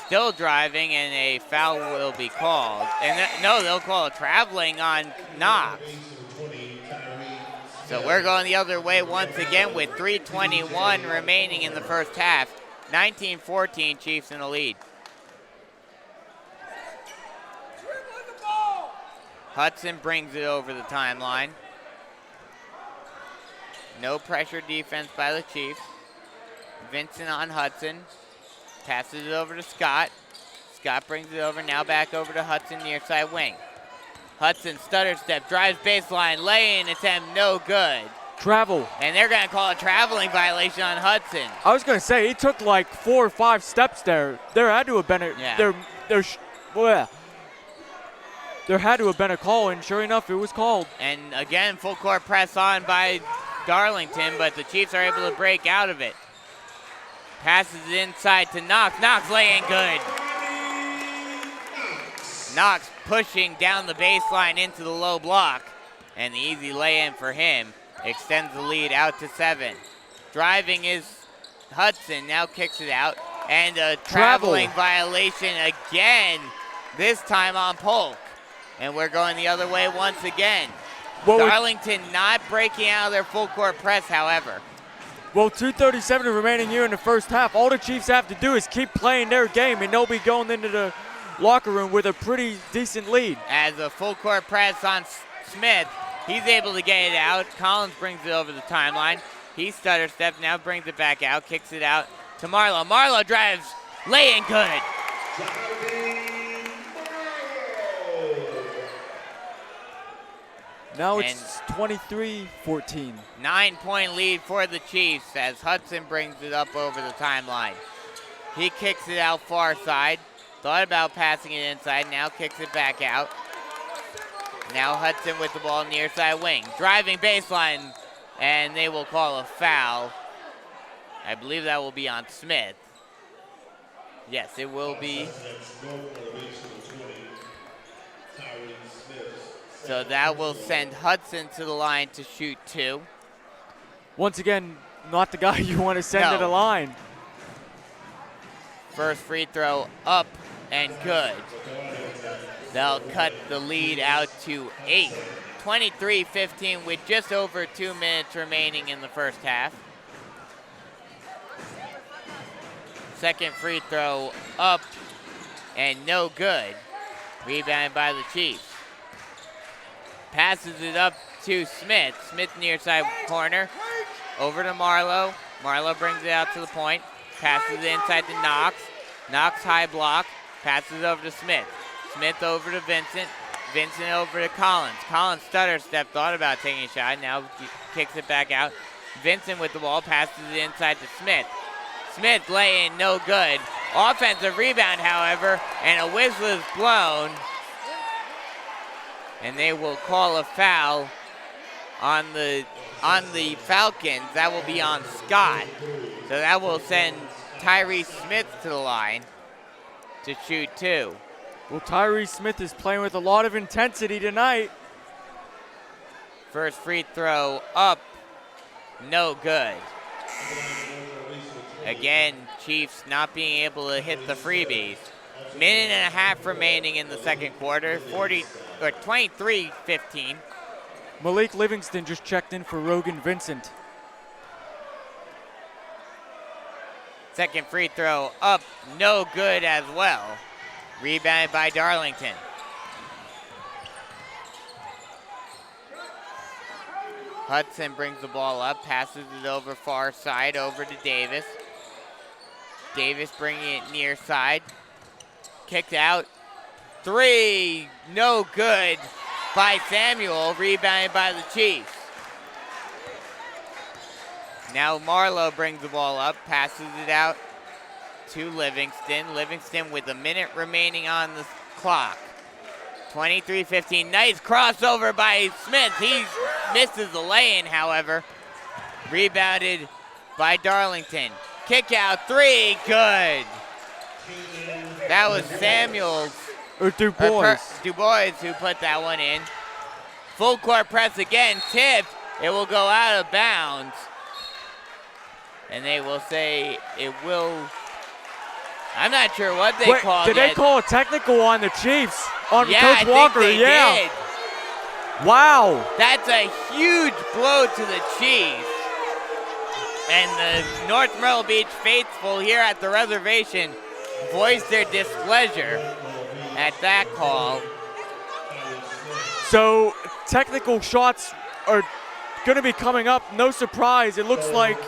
Still driving, and a foul will be called. And no, they'll call a traveling on Knox. So we're going the other way once again with 3:21 remaining in the first half. 19-14, Chiefs in the lead. Hudson brings it over the timeline. No pressure defense by the Chiefs. Vincent on Hudson. Passes it over to Scott. Scott brings it over, now back over to Hudson near side wing. Hudson stutter step, drives baseline, lay-in attempt, no good. Travel. And they're going to call a traveling violation on Hudson. I was going to say, he took like 4 or 5 steps there. There had to have been a, there had to have been a call, and sure enough, it was called. And again, full court press on by Darlington, but the Chiefs are able to break out of it. Passes it inside to Knox. Knox laying good. Knox pushing down the baseline into the low block. And the easy lay-in for him extends the lead out to 7. Driving is Hudson, now kicks it out. And a traveling violation again, this time on Polk. And we're going the other way once again. Darlington not breaking out of their full court press, however. Well, 2:37 remaining here in the first half. All the Chiefs have to do is keep playing their game, and they'll be going into the locker room with a pretty decent lead. As a full court press on Smith, he's able to get it out. Collins brings it over the timeline. He stutter steps, now brings it back out, kicks it out to Marlowe. Marlowe drives, laying good. Now it's 23-14. 9-point lead for the Chiefs as Hudson brings it up over the timeline. He kicks it out far side. Thought about passing it inside, now kicks it back out. Now Hudson with the ball near side wing. Driving baseline, and they will call a foul. I believe that will be on Smith. Yes, it will be. So that will send Hudson to the line to shoot 2. Once again, not the guy you want to send to the line. First free throw up and good. They'll cut the lead out to 8. 23-15 with just over 2 minutes remaining in the first half. Second free throw up and no good. Rebound by the Chiefs. Passes it up to Smith. Smith near side corner. Over to Marlowe. Marlowe brings it out to the point. Passes it inside to Knox. Knox high block. Passes over to Smith. Smith over to Vincent. Vincent over to Collins. Collins stutter step, thought about taking a shot. Now kicks it back out. Vincent with the ball. Passes it inside to Smith. Smith laying no good. Offensive rebound, however, and a whistle is blown. And they will call a foul on the Falcons. That will be on Scott. So that will send Tyrese Smith to the line to shoot 2. Well, Tyrese Smith is playing with a lot of intensity tonight. First free throw up, no good. Again, Chiefs not being able to hit the freebies. Minute and a half remaining in the second quarter, 23-15. Malik Livingston just checked in for Rogan Vincent. Second free throw up, no good as well. Rebounded by Darlington. Hudson brings the ball up, passes it over far side, over to Davis. Davis bringing it near side. Kicked out. 3, no good by Samuel, rebounded by the Chiefs. Now Marlowe brings the ball up, passes it out to Livingston. Livingston with a minute remaining on the clock. 23-15, nice crossover by Smith. He misses the lay-in, however. Rebounded by Darlington. Kick out, 3, good. That was Samuels. Or Dubois. Dubois who put that one in. Full court press again, tipped. It will go out of bounds. And they will say it will. I'm not sure what they called. Did they call a technical on the Chiefs? On Coach Walker? Think they did. Wow. That's a huge blow to the Chiefs. And the North Myrtle Beach faithful here at the reservation voiced their displeasure at that call. So technical shots are going to be coming up. No surprise. It looks like.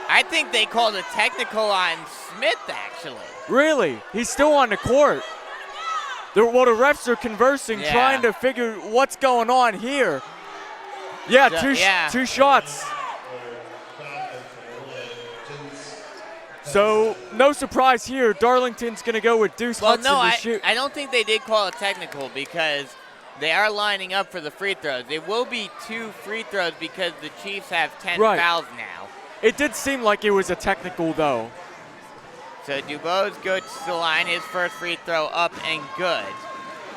I think they called a technical on Smith, actually. Really? He's still on the court. The refs are conversing, trying to figure what's going on here. Yeah, two shots. So, no surprise here. Darlington's going to go with Deuce Hudson to shoot. I don't think they did call a technical because they are lining up for the free throws. It will be 2 free throws because the Chiefs have 10 fouls now. It did seem like it was a technical, though. So Dubois goes to the line, his first free throw up and good.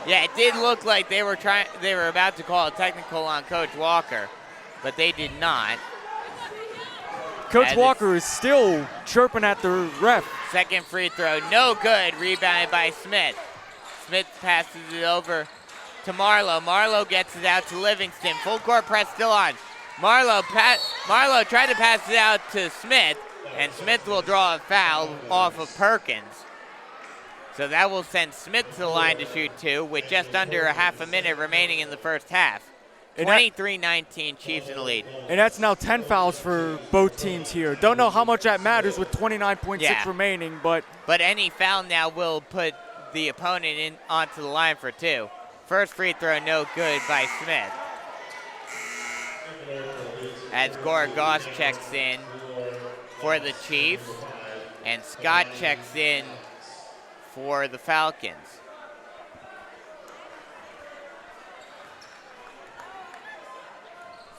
Yeah, it did look like they were about to call a technical on Coach Walker, but they did not. Coach Walker is still chirping at the ref. Second free throw, no good, rebounded by Smith. Smith passes it over to Marlowe. Marlowe gets it out to Livingston. Full court press still on. Marlowe tried to pass it out to Smith, and Smith will draw a foul off of Perkins. So that will send Smith to the line to shoot 2 with just under a half a minute remaining in the first half. 23-19, Chiefs in the lead. And that's now 10 fouls for both teams here. Don't know how much that matters with 29.6 remaining, but any foul now will put the opponent onto the line for 2. First free throw, no good by Smith. As Goss checks in for the Chiefs, and Scott checks in for the Falcons.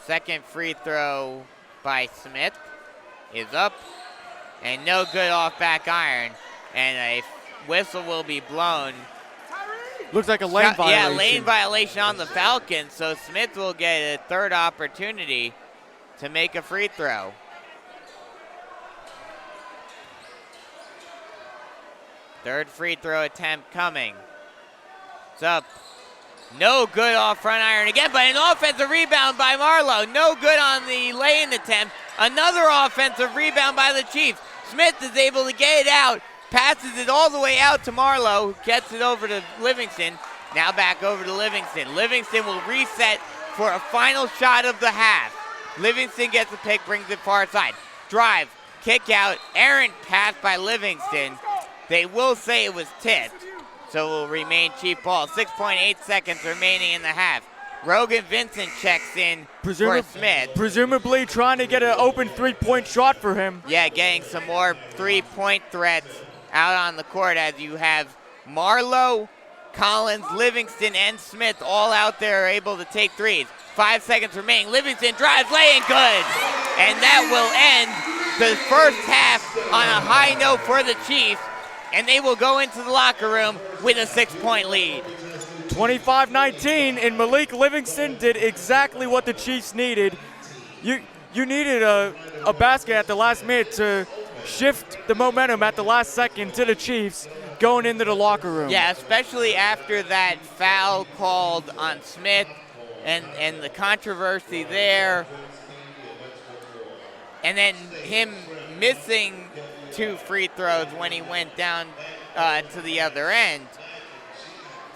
Second free throw by Smith is up, and no good off back iron, and a whistle will be blown. Looks like a lane violation. Yeah, lane violation on the Falcons, so Smith will get a third opportunity to make a free throw. Third free throw attempt coming. It's up. No good off front iron again, but an offensive rebound by Marlowe. No good on the lay-in attempt. Another offensive rebound by the Chiefs. Smith is able to get it out. Passes it all the way out to Marlowe. Gets it over to Livingston. Now back over to Livingston. Livingston will reset for a final shot of the half. Livingston gets the pick, brings it far side. Drive, kick out, errant pass by Livingston. They will say it was tipped, so it will remain Chief ball. 6.8 seconds remaining in the half. Rogan Vincent checks in for Smith. Presumably trying to get an open three-point shot for him. Yeah, getting some more three-point threats out on the court as you have Marlowe, Collins, Livingston, and Smith all out there able to take threes. 5 seconds remaining. Livingston drives, laying good. And that will end the first half on a high note for the Chiefs. And they will go into the locker room with a 6-point lead. 25-19, and Malik Livingston did exactly what the Chiefs needed. You needed a basket at the last minute to shift the momentum at the last second to the Chiefs going into the locker room. Yeah, especially after that foul called on Smith and the controversy there. And then him missing 2 free throws when he went down to the other end.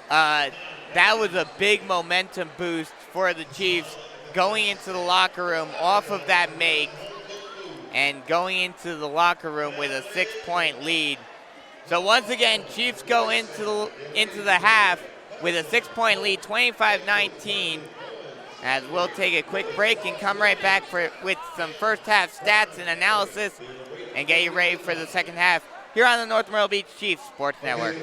That was a big momentum boost for the Chiefs going into the locker room off of that make. and going into the locker room with a 6-point lead. So once again, Chiefs go into the half with a 6-point lead, 25-19. As we'll take a quick break and come right back with some first half stats and analysis and get you ready for the second half here on the North Myrtle Beach Chiefs Sports Network.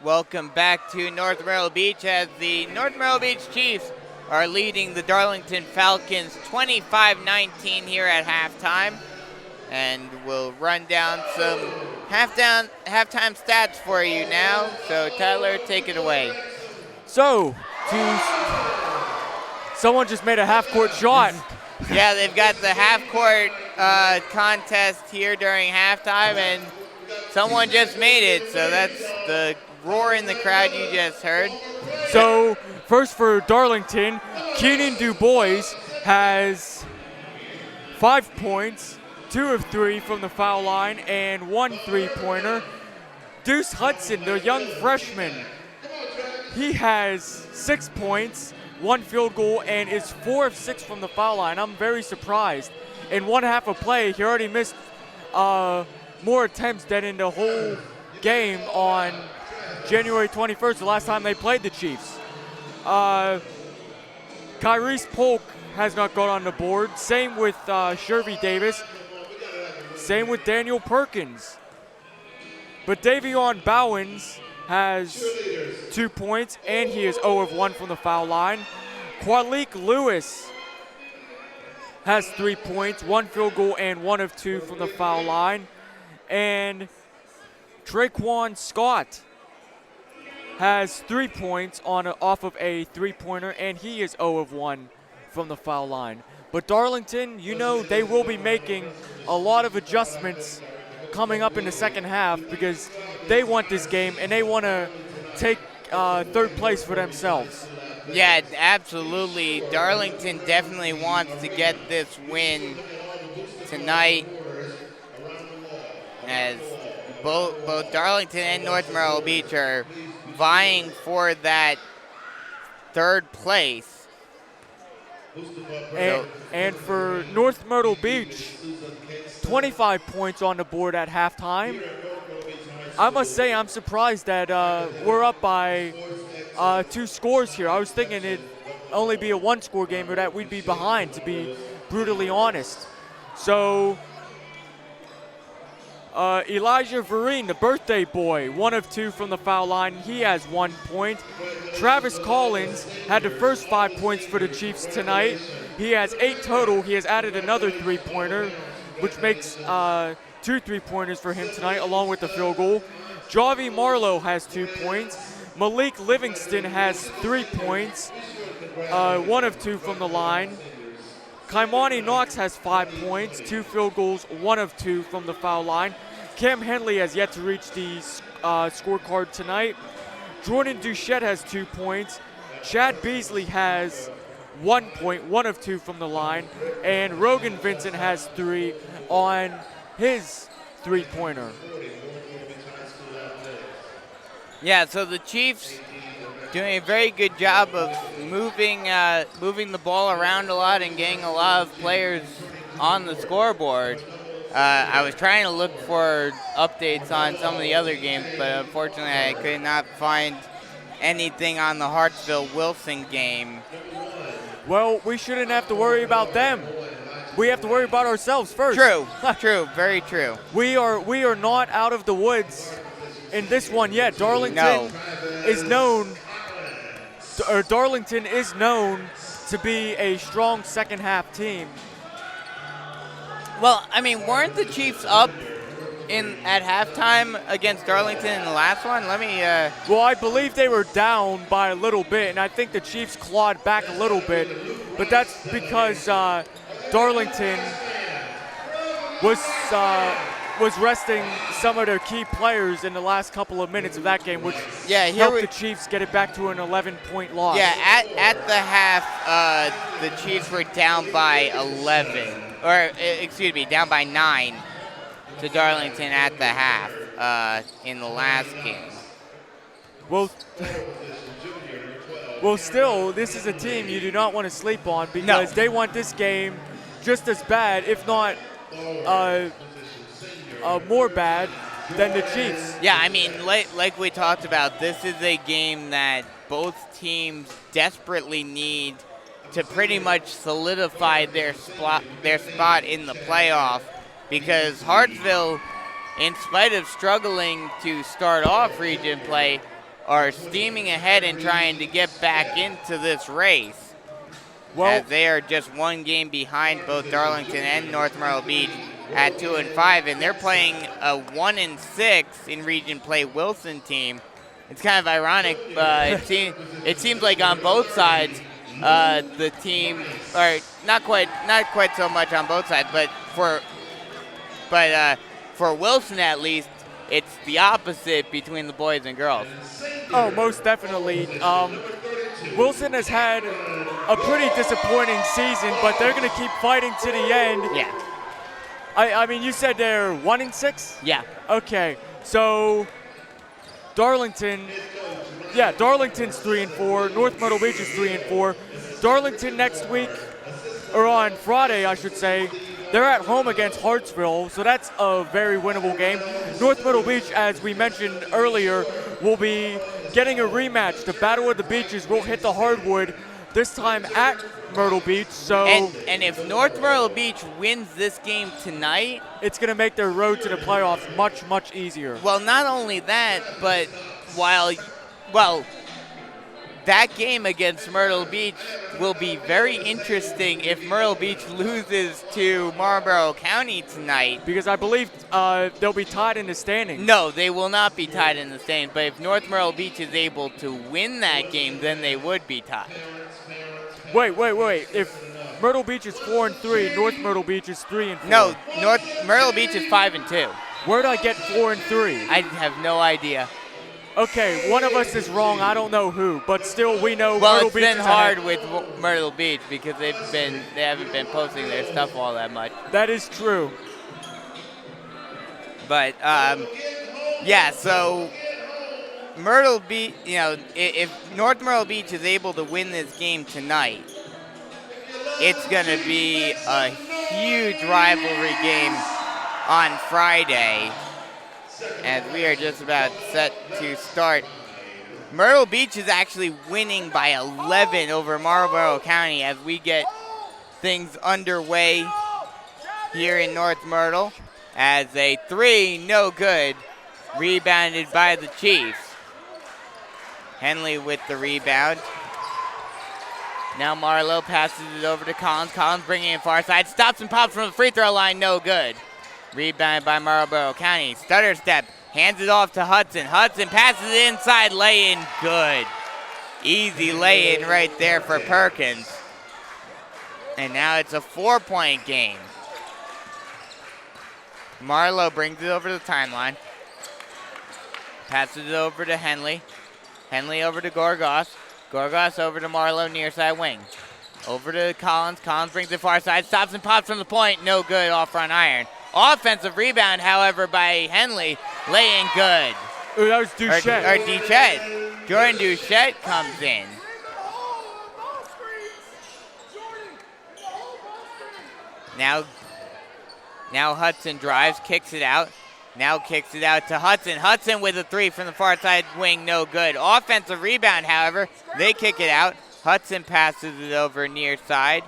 Welcome back to North Myrtle Beach as the North Myrtle Beach Chiefs are leading the Darlington Falcons 25-19 here at halftime. And we'll run down some halftime stats for you now. So Tyler, take it away. So, someone just made a half-court shot. Yeah, they've got the half-court contest here during halftime, and someone just made it. So that's the roar in the crowd you just heard. So, first for Darlington, Keenan DuBois has 5 points, 2 of 3 from the foul line, and 1 3-pointer. Deuce Hudson, the young freshman, he has 6 points, 1 field goal, and is 4 of 6 from the foul line. I'm very surprised. In one half of play, he already missed more attempts than in the whole game on January 21st, the last time they played the Chiefs. Kyrese Polk has not gone on the board. Same with Shervy Davis. Same with Daniel Perkins. But Davion Bowens has 2 points, and he is 0 of 1 from the foul line. Qualik Lewis has 3 points, 1 field goal, and 1 of 2 from the foul line. And Traquan Scott has 3 points off of a 3-pointer, and he is 0 of 1 from the foul line. But Darlington, you know, they will be making a lot of adjustments coming up in the second half because they want this game and they want to take third place for themselves. Yeah, absolutely. Darlington definitely wants to get this win tonight, as both Darlington and North Myrtle Beach are vying for that third place. And for North Myrtle Beach, 25 points on the board at halftime. I must say I'm surprised that we're up by 2 scores here. I was thinking it'd only be a 1-score game or that we'd be behind, to be brutally honest. So Elijah Vereen, the birthday boy, 1 of 2 from the foul line. He has 1 point. Travis Collins had the first 5 points for the Chiefs tonight. He has 8 total. He has added another 3-pointer, which makes 2 3-pointers for him tonight, along with the field goal. Javi Marlowe has 2 points. Malik Livingston has 3 points, 1 of 2 from the line. Kaimani Knox has 5 points, 2 field goals, 1 of 2 from the foul line. Cam Henley has yet to reach the scorecard tonight. Jordan Duchette has 2 points. Chad Beasley has 1 point, 1 of 2 from the line. And Rogan Vincent has 3 on his 3-pointer. Yeah, so the Chiefs doing a very good job of moving the ball around a lot and getting a lot of players on the scoreboard. I was trying to look for updates on some of the other games, but unfortunately I could not find anything on the Hartsville-Wilson game. Well, we shouldn't have to worry about them. We have to worry about ourselves first. True, true, very true. We are not out of the woods in this one yet. Darlington is known to be a strong second half team. Well, I mean, weren't the Chiefs up at halftime against Darlington in the last one? Well, I believe they were down by a little bit, and I think the Chiefs clawed back a little bit, but that's because Darlington was resting some of their key players in the last couple of minutes of that game, which helped the Chiefs get it back to an 11-point loss. Yeah, at the half, the Chiefs were down by 11, or excuse me, down by 9 to Darlington at the half in the last game. Well, still, this is a team you do not want to sleep on because they want this game just as bad, if not more bad than the Chiefs. Yeah, I mean, like we talked about, this is a game that both teams desperately need to pretty much solidify their spot in the playoff, because Hartsville, in spite of struggling to start off region play, are steaming ahead and trying to get back into this race. Well, as they are just 1 game behind both Darlington and North Myrtle Beach at 2-5, and they're playing a 1-6 in region play Wilson team. It's kind of ironic. It seems like on both sides, the team, or not quite so much on both sides, but for Wilson at least, it's the opposite between the boys and girls. Oh, most definitely. Wilson has had a pretty disappointing season, but they're going to keep fighting to the end. Yeah. I mean, you said they're 1-6? Yeah. Okay, so Darlington's 3-4. North Myrtle Beach is 3-4. Darlington next week, or on Friday, I should say, they're at home against Hartsville, so that's a very winnable game. North Myrtle Beach, as we mentioned earlier, will be getting a rematch. The Battle of the Beaches will hit the hardwood, this time at Myrtle Beach. So and if North Myrtle Beach wins this game tonight, it's going to make their road to the playoffs much, much easier. Well, not only that, but that game against Myrtle Beach will be very interesting if Myrtle Beach loses to Marlboro County tonight. Because I believe they'll be tied in the standings. No, they will not be tied in the standings. But if North Myrtle Beach is able to win that game, then they would be tied. Wait. If Myrtle Beach is 4-3, North Myrtle Beach is 3-4. No, Myrtle Beach is 5-2. Where'd I get 4-3? I have no idea. Okay, one of us is wrong. I don't know who, but still we know Myrtle Beach. Well, it's been hard with Myrtle Beach because they haven't been posting their stuff all that much. That is true. But so Myrtle Beach, if North Myrtle Beach is able to win this game tonight, it's going to be a huge rivalry game on Friday. As we are just about set to start. Myrtle Beach is actually winning by 11 over Marlboro County as we get things underway here in North Myrtle. as a three, no good, rebounded by the Chiefs. Henley with the rebound. Now Marlowe passes it over to Collins. Collins bringing it far side. Stops and pops from the free throw line. No good. Rebounded by Marlboro County. Stutter step. Hands it off to Hudson. Hudson passes it inside. Lay in. Good. Easy lay in right there for Perkins. And now it's a 4-point game. Marlowe brings it over to the timeline. Passes it over to Henley. Henley over to Gorgas. Gorgas over to Marlowe, near side wing. Over to Collins. Collins brings it far side. Stops and pops from the point. No good off front iron. Offensive rebound, however, by Henley. Lay in good. Ooh, that was Duchette. Or Duchette. Jordan Duchette comes in. Now Hudson drives, kicks it out. Now kicks it out to Hudson. Hudson with a three from the far side wing, no good. Offensive rebound, however, they kick it out. Hudson passes it over near side.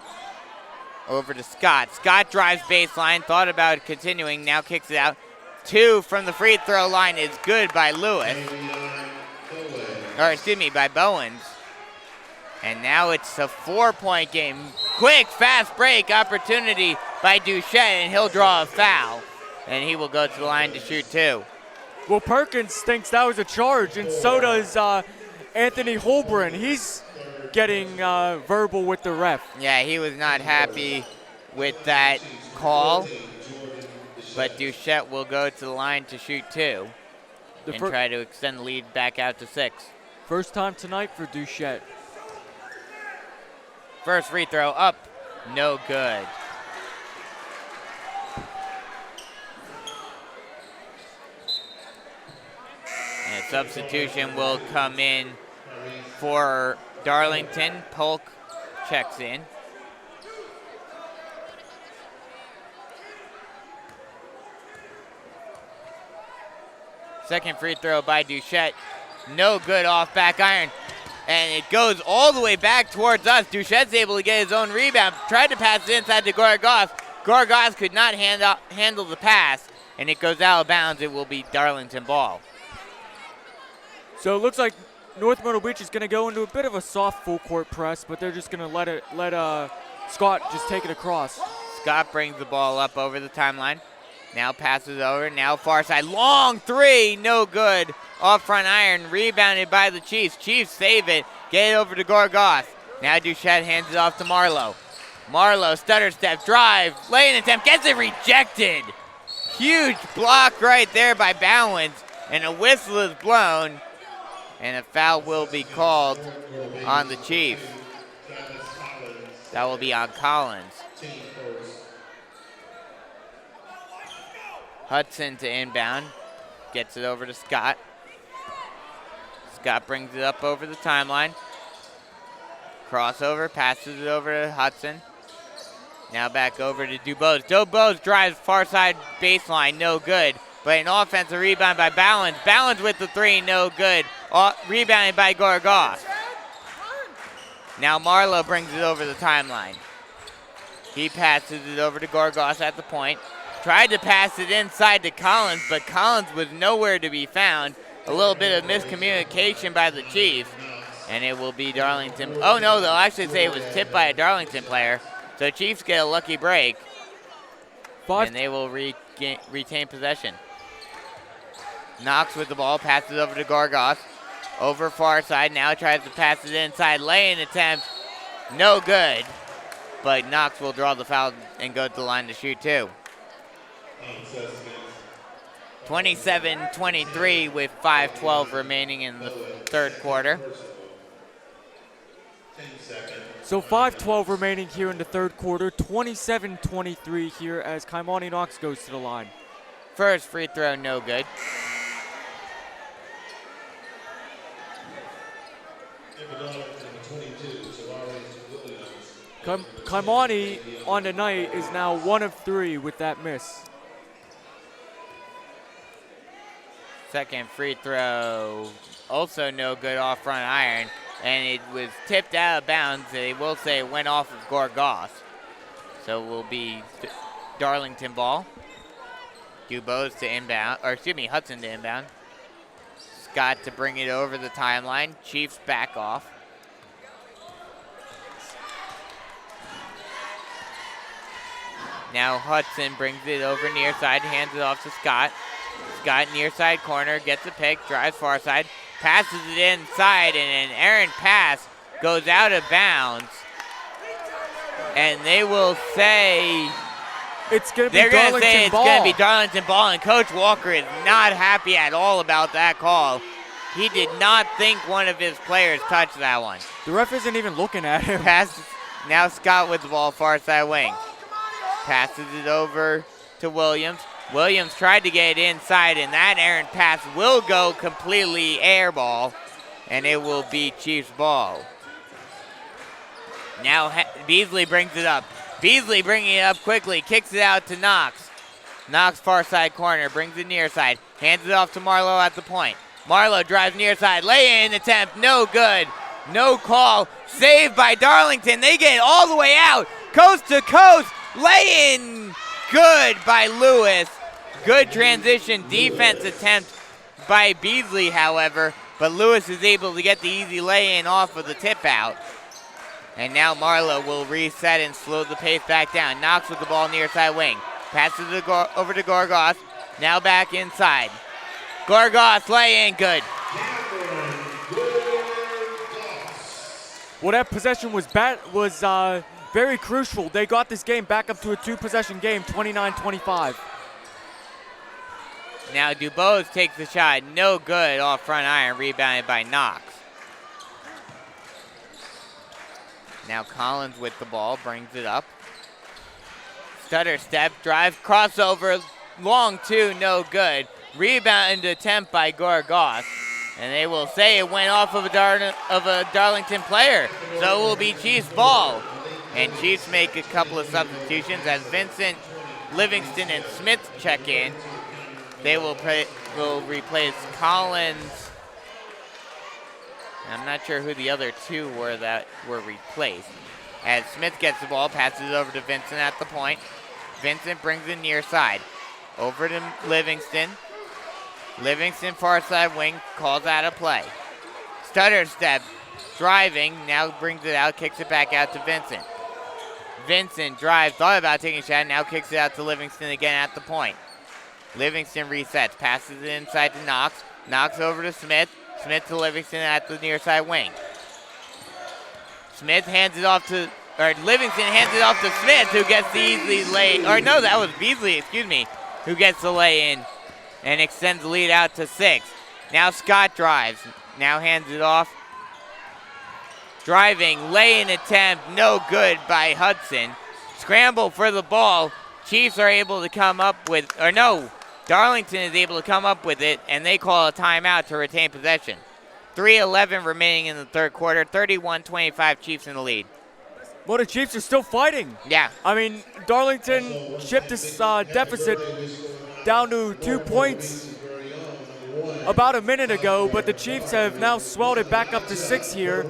Over to Scott. Scott drives baseline, thought about continuing, now kicks it out. Two from the free throw line is good by Lewis. Or excuse me, by Bowens. And now it's a 4-point game. Quick, fast break opportunity by Duchette, and he'll draw a foul. And he will go to the line to shoot two. Well, Perkins thinks that was a charge, and so does Anthony Holbrin. He's getting verbal with the ref. Yeah, he was not happy with that call. But Duchette will go to the line to shoot two and try to extend the lead back out to 6. First time tonight for Duchette. First free throw up, no good. And a substitution will come in for Darlington. Polk checks in. Second free throw by Duchette. No good off back iron. And it goes all the way back towards us. Duchette's able to get his own rebound. Tried to pass it inside to Gorgas. Gorgas could not handle the pass. And it goes out of bounds. It will be Darlington ball. So it looks like North Myrtle Beach is going to go into a bit of a soft full court press, but they're just going to let Scott just take it across. Scott brings the ball up over the timeline. Now passes over, now far side. Long three, no good. Off front iron, rebounded by the Chiefs. Chiefs save it, get it over to Gorgas. Now Duchette hands it off to Marlowe. Marlowe, stutter step, drive, lay-in attempt, gets it rejected. Huge block right there by Bowens, and a whistle is blown, and a foul will be called on the Chiefs. That will be on Collins. Hudson to inbound, gets it over to Scott. Scott brings it up over the timeline. Crossover, passes it over to Hudson. Now back over to Dubose. Dubose drives far side baseline, no good. But an offensive rebound by Bowens. Bowens with the three, no good. Rebounded by Gorgas. Now Marlowe brings it over the timeline. He passes it over to Gorgas at the point. Tried to pass it inside to Collins, but Collins was nowhere to be found. A little bit of miscommunication by the Chiefs, and it will be Darlington. Oh, no, they'll actually say it was tipped by a Darlington player. So Chiefs get a lucky break, and they will retain possession. Knox with the ball, passes over to Gorgas. Over far side, now tries to pass it inside. Lay-in attempt, no good. But Knox will draw the foul and go to the line to shoot two. 27-23 with 5:12 remaining in the third quarter. So 5:12 remaining here in the third quarter. 27-23 here as Kaimani Knox goes to the line. First free throw, no good. Kaimani on the night is now 1 of 3 with that miss. Second free throw, also no good off front iron, and it was tipped out of bounds. They will say it went off of Gorgas. So it will be Darlington ball. Dubose to inbound, or excuse me, Hudson to inbound. Scott to bring it over the timeline. Chiefs back off. Now Hudson brings it over near side, hands it off to Scott. Scott near side corner, gets a pick, drives far side, passes it inside, and an errant pass goes out of bounds. And they will say it's going to be they're going to say Darlington it's ball. going to be Darlington ball, and Coach Walker is not happy at all about that call. He did not think one of his players touched that one. The ref isn't even looking at him. Passes, now Scott with the ball, far side wing. Passes it over to Williams. Williams tried to get it inside, and that errant pass will go completely air ball, and it will be Chiefs ball. Now Beasley brings it up. Beasley bringing it up quickly, kicks it out to Knox. Knox far side corner, brings it near side, hands it off to Marlowe at the point. Marlowe drives near side, lay-in attempt, no good. No call, saved by Darlington. They get it all the way out, coast to coast, lay-in, good by Lewis. Good transition defense attempt by Beasley, however, but Lewis is able to get the easy lay-in off of the tip out. And now Marlowe will reset and slow the pace back down. Knox with the ball near side wing. Passes it over to Gorgos. Now back inside. Gorgos lay-in, good. Well, that possession was very crucial. They got this game back up to a 2-possession game, 29-25. Now Dubose takes the shot, no good off front iron, rebounded by Knox. Now Collins with the ball, brings it up. Stutter step, drive, crossover, long two, no good. Rebound attempt by Gorgos. And they will say it went off of a Darlington player. So it will be Chiefs ball. And Chiefs make a couple of substitutions as Vincent, Livingston, and Smith check in. They will replace Collins. I'm not sure who the other two were that were replaced. As Smith gets the ball, passes it over to Vincent at the point. Vincent brings it near side. Over to Livingston. Livingston far side wing, calls out a play. Stutter step, driving, now brings it out, kicks it back out to Vincent. Vincent drives, thought about taking a shot, now kicks it out to Livingston again at the point. Livingston resets, passes it inside to Knox. Knox over to Smith. Smith to Livingston at the near side wing. Livingston hands it off to Smith, who gets the easy lay, or no, that was Beasley, who gets the lay in and extends the lead out to 6. Now Scott drives, now hands it off. Driving, lay-in attempt, no good by Hudson. Scramble for the ball. Chiefs are able to come up with, Darlington is able to come up with it, and they call a timeout to retain possession. 3:11 remaining in the third quarter, 31-25 Chiefs in the lead. Well, the Chiefs are still fighting. Yeah. I mean, Darlington shipped this deficit down to 2 points about a minute ago, but the Chiefs have now swelled it back up to 6 here.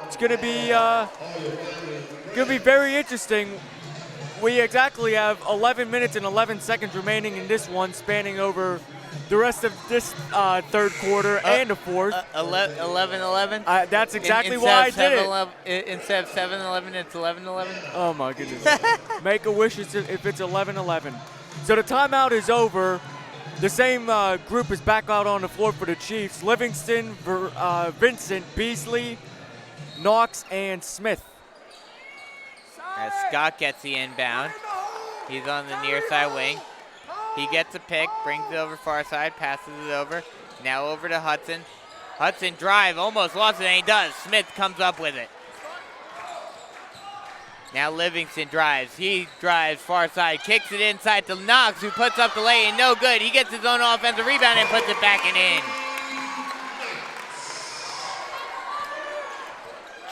It's going to be very interesting. We exactly have 11 minutes and 11 seconds remaining in this one, spanning over the rest of this third quarter and the fourth. 11-11? That's exactly why I did it. Instead of 7-11, it's 11-11? Oh, my goodness. Make a wish if it's 11-11. So the timeout is over. The same group is back out on the floor for the Chiefs. Livingston, Vincent, Beasley, Knox, and Smith. As Scott gets the inbound. He's on the near side wing. He gets a pick, brings it over far side, passes it over. Now over to Hudson. Hudson drive, almost lost it, and he does. Smith comes up with it. Now Livingston drives. He drives far side, kicks it inside to Knox, who puts up the lay in, no good. He gets his own offensive rebound and puts it back and in.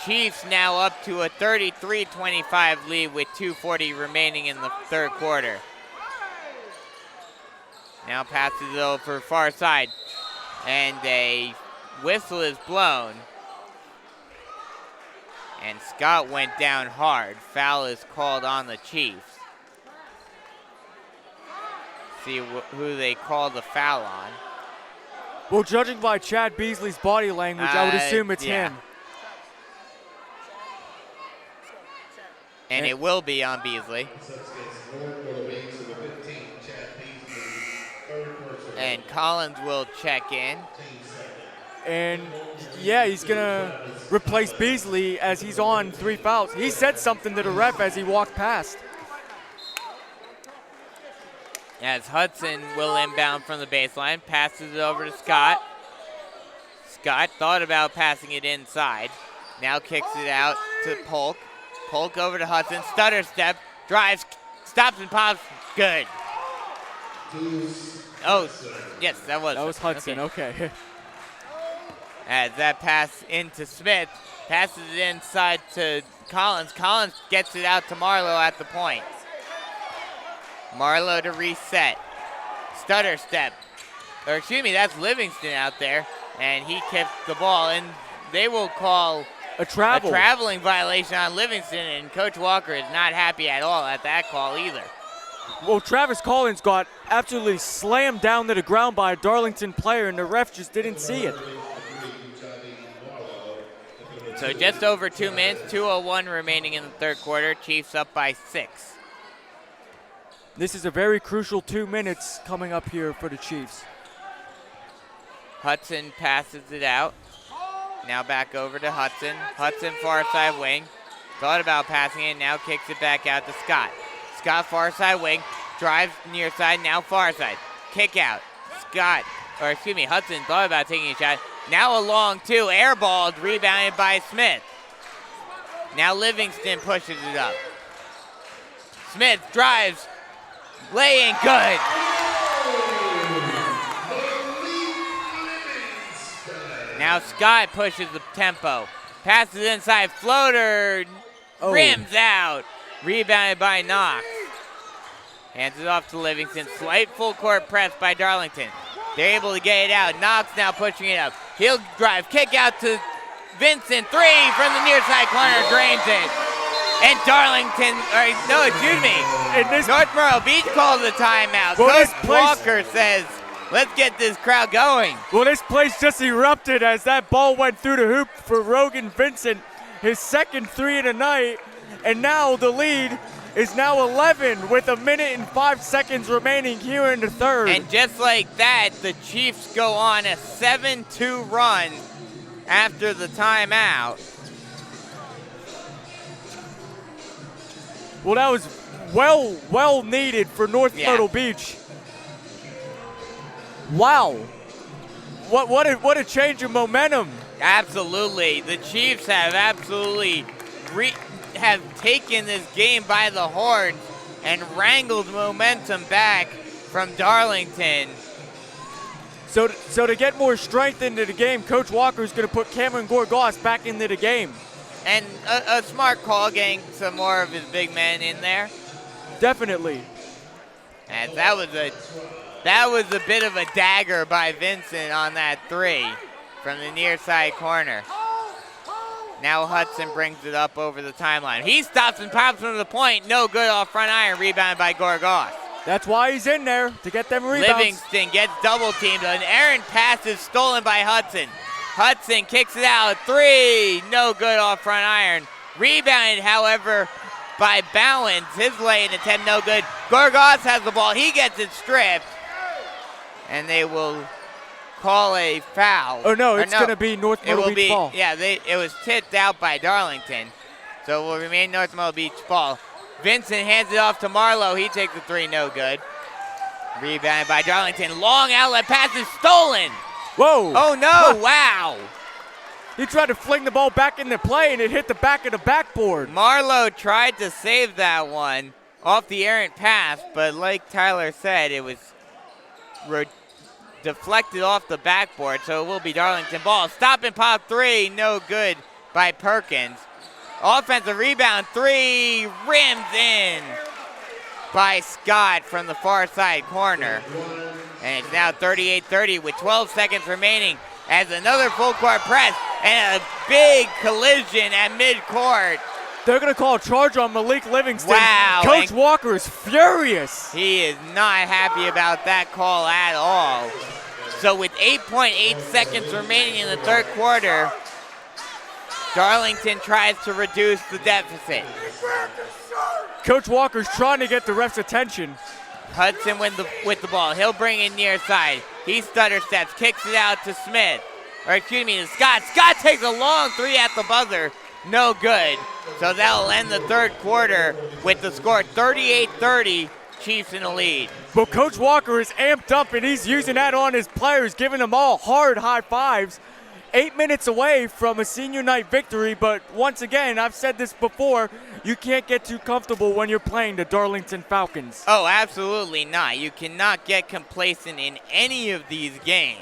Chiefs now up to a 33-25 lead with 2:40 remaining in the third quarter. Now passes it over far side, and a whistle is blown. And Scott went down hard. Foul is called on the Chiefs. see who they call the foul on. Well, judging by Chad Beasley's body language, I would assume it's him. And it will be on Beasley. And Collins will check in. And yeah, he's going to replace Beasley as he's on 3 fouls. He said something to the ref as he walked past. As Hudson will inbound from the baseline, passes it over to Scott. Scott thought about passing it inside. Now kicks it out to Polk. Polk over to Hudson, stutter step, drives, stops and pops, good. Oh, yes, that was Hudson, okay. As that pass into Smith, passes it inside to Collins. Collins gets it out to Marlowe at the point. Marlowe to reset. Stutter step. Or excuse me, that's Livingston out there. And he kept the ball, and they will call a traveling violation on Livingston, and Coach Walker is not happy at all at that call either. Well, Travis Collins got absolutely slammed down to the ground by a Darlington player, and the ref just didn't see it. So just over 2 minutes, 2:01 remaining in the third quarter. Chiefs up by 6. This is a very crucial 2 minutes coming up here for the Chiefs. Hudson passes it out. Now back over to Hudson. Hudson far side wing. Thought about passing it, now kicks it back out to Scott. Scott far side wing, drives near side, now far side. Kick out. Hudson thought about taking a shot. Now a long two, airballed, rebounded by Smith. Now Livingston pushes it up. Smith drives, laying good. Now Scott pushes the tempo. Passes inside, floater, rims out. Rebounded by Knox. Hands it off to Livingston. Slight full court press by Darlington. They're able to get it out. Knox now pushing it up. He'll drive, kick out to Vincent. 3 from the near side corner, drains it. And North Myrtle Beach calls the timeout. Well, Coach Walker says, let's get this crowd going. Well, this place just erupted as that ball went through the hoop for Rogan Vincent, his second 3 of the night. And now the lead is now 11 with 1 minute and 5 seconds remaining here in the third. And just like that, the Chiefs go on a 7-2 run after the timeout. Well, that was well needed for North Myrtle Beach. Wow. What a change of momentum. Absolutely. The Chiefs have absolutely have taken this game by the horns and wrangled momentum back from Darlington. So to get more strength into the game, Coach Walker is going to put Cameron Gorgas back into the game. And a smart call, getting some more of his big men in there. Definitely. And that was a bit of a dagger by Vincent on that 3 from the near side corner. Now Hudson brings it up over the timeline. He stops and pops from the point. No good off front iron. Rebound by Gorgas. That's why he's in there, to get them rebounds. Livingston gets double teamed. An errant pass is stolen by Hudson. Hudson kicks it out. 3. No good off front iron. Rebounded, however, by Bowens. His lay-in attempt no good. Gorgas has the ball. He gets it stripped. And they will call a foul. Oh, no, it's going to be North Myrtle Beach ball. Yeah, it was tipped out by Darlington. So it will remain North Myrtle Beach ball. Vincent hands it off to Marlowe. He takes the 3, no good. Rebounded by Darlington. Long outlet pass is stolen. Whoa. Oh, no, wow. He tried to fling the ball back into play, and it hit the back of the backboard. Marlowe tried to save that one off the errant pass, but like Tyler said, it was deflected off the backboard, so it will be Darlington ball. Stop and pop 3, no good by Perkins. Offensive rebound 3, rims in by Scott from the far side corner. And it's now 38-30 with 12 seconds remaining as another full court press and a big collision at midcourt They're going to call a charge on Malik Livingston. Wow. Coach Walker is furious. He is not happy about that call at all. So with 8.8 seconds remaining in the third quarter, Darlington tries to reduce the deficit. Coach Walker's trying to get the ref's attention. Hudson with the ball. He'll bring it near side. He stutter steps, kicks it out to Smith. Or excuse me, to Scott. Scott takes a long three at the buzzer. No good. So that'll end the third quarter with the score 38-30, Chiefs in the lead. But Coach Walker is amped up, and he's using that on his players, giving them all hard high fives. 8 minutes away from a senior night victory, but once again, I've said this before, you can't get too comfortable when you're playing the Darlington Falcons. Oh, absolutely not. You cannot get complacent in any of these games.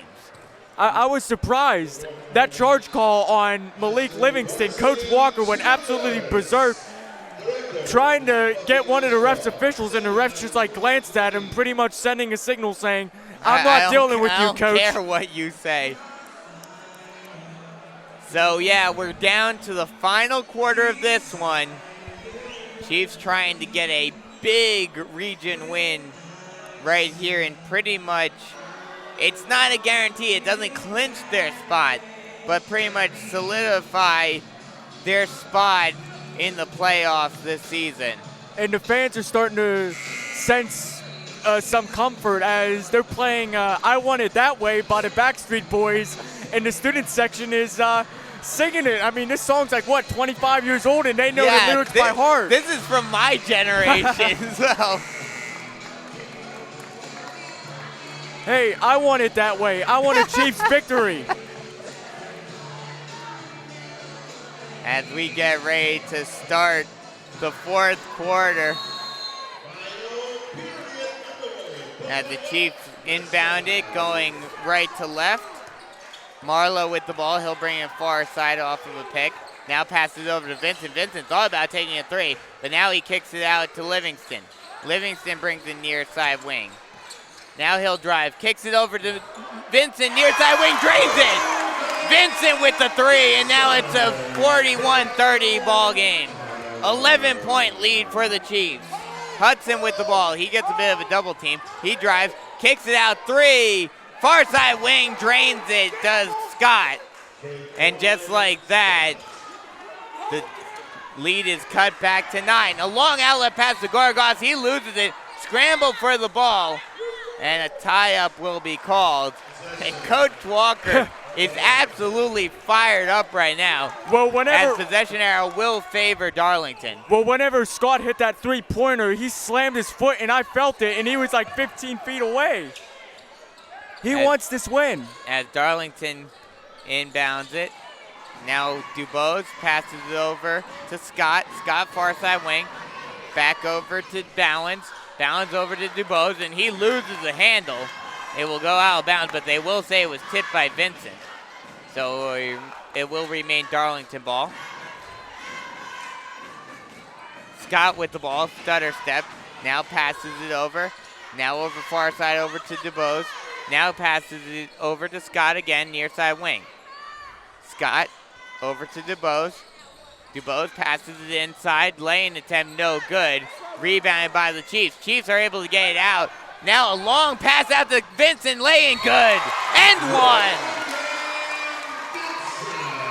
I was surprised. That charge call on Malik Livingston, Coach Walker went absolutely berserk, trying to get one of the ref's officials, and the ref just like glanced at him, pretty much sending a signal saying, I'm not dealing with you, Coach. I don't care what you say. So yeah, we're down to the final quarter of this one. Chiefs trying to get a big region win right here, and pretty much, it's not a guarantee. It doesn't clinch their spot, but pretty much solidify their spot in the playoffs this season. And the fans are starting to sense some comfort as they're playing I Want It That Way by the Backstreet Boys, and the student section is singing it. I mean, this song's like, what, 25 years old, and they know the lyrics by heart. This is from my generation, so. Hey, I want it that way. I want a Chiefs victory. As we get ready to start the fourth quarter. As the Chiefs inbound it, going right to left. Marlowe with the ball. He'll bring it far side off of a pick. Now passes over to Vincent. Vincent thought about taking a three, but now he kicks it out to Livingston. Livingston brings the near side wing. Now he'll drive, kicks it over to Vincent, near side wing, drains it! Vincent with the three, and now it's a 41-30 ball game. 11-point lead for the Chiefs. Hudson with the ball, he gets a bit of a double team. He drives, kicks it out, three, far side wing, drains it, does Scott. And just like that, the lead is cut back to 9. A long outlet pass to Gorgas, he loses it, scramble for the ball. And a tie-up will be called. And Coach Walker is absolutely fired up right now. Well, whenever, as possession arrow will favor Darlington. Well, whenever Scott hit that three-pointer, he slammed his foot, and I felt it, and he was like 15 feet away. He wants this win. As Darlington inbounds it. Now Dubose passes it over to Scott. Scott far side wing. Back over to Bowens. Bowens over to Dubose, and he loses the handle. It will go out of bounds, but they will say it was tipped by Vincent. So it will remain Darlington ball. Scott with the ball, stutter step. Now passes it over. Now over far side over to Dubose. Now passes it over to Scott again, near side wing. Scott over to Dubose. Dubose passes it inside. Lane attempt no good. Rebounded by the Chiefs. Chiefs are able to get it out. Now a long pass out to Vincent. Lane good. And one.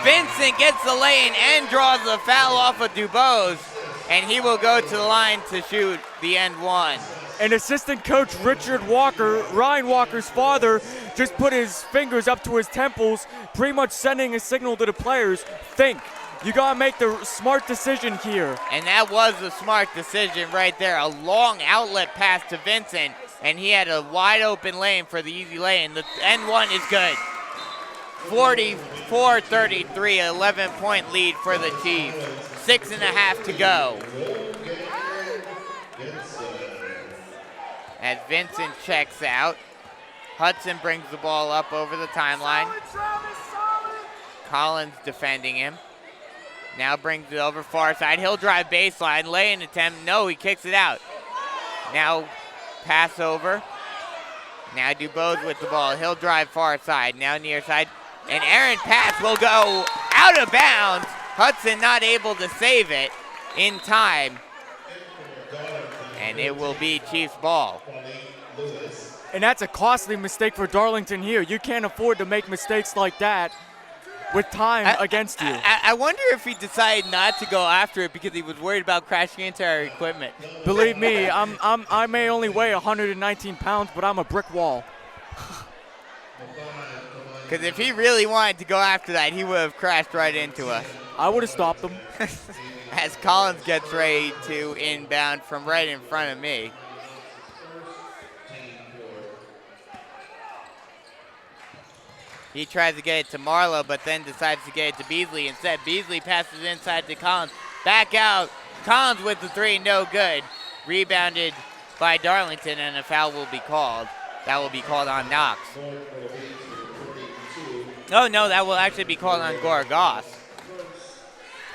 Vincent gets the lane and draws the foul off of Dubose. And he will go to the line to shoot the end one. And assistant coach Richard Walker, Ryan Walker's father, just put his fingers up to his temples, pretty much sending a signal to the players, think. You got to make the smart decision here. And that was the smart decision right there. A long outlet pass to Vincent, and he had a wide open lane for the easy lane. The end one is good. 44-33, 11-point lead for the Chiefs. 6.5 to go. As Vincent checks out, Hudson brings the ball up over the timeline. Collins defending him. Now brings it over far side. He'll drive baseline. Lay-in attempt. No, he kicks it out. Now pass over. Now Dubose with the ball. He'll drive far side. Now near side. An errant pass will go out of bounds. Hudson not able to save it. in time, and it will be Chiefs ball. And that's a costly mistake for Darlington here. You can't afford to make mistakes like that with time against you. I wonder if he decided not to go after it because he was worried about crashing into our equipment. Believe me, I may only weigh 119 pounds, but I'm a brick wall. Because if he really wanted to go after that, he would have crashed right into us. I would have stopped him. As Collins gets ready to inbound from right in front of me. He tries to get it to Marlowe, but then decides to get it to Beasley instead. Beasley passes inside to Collins. Back out. Collins with the three, no good. Rebounded by Darlington, and a foul will be called. That will be called on Knox. Oh, no, that will actually be called on Gorgas.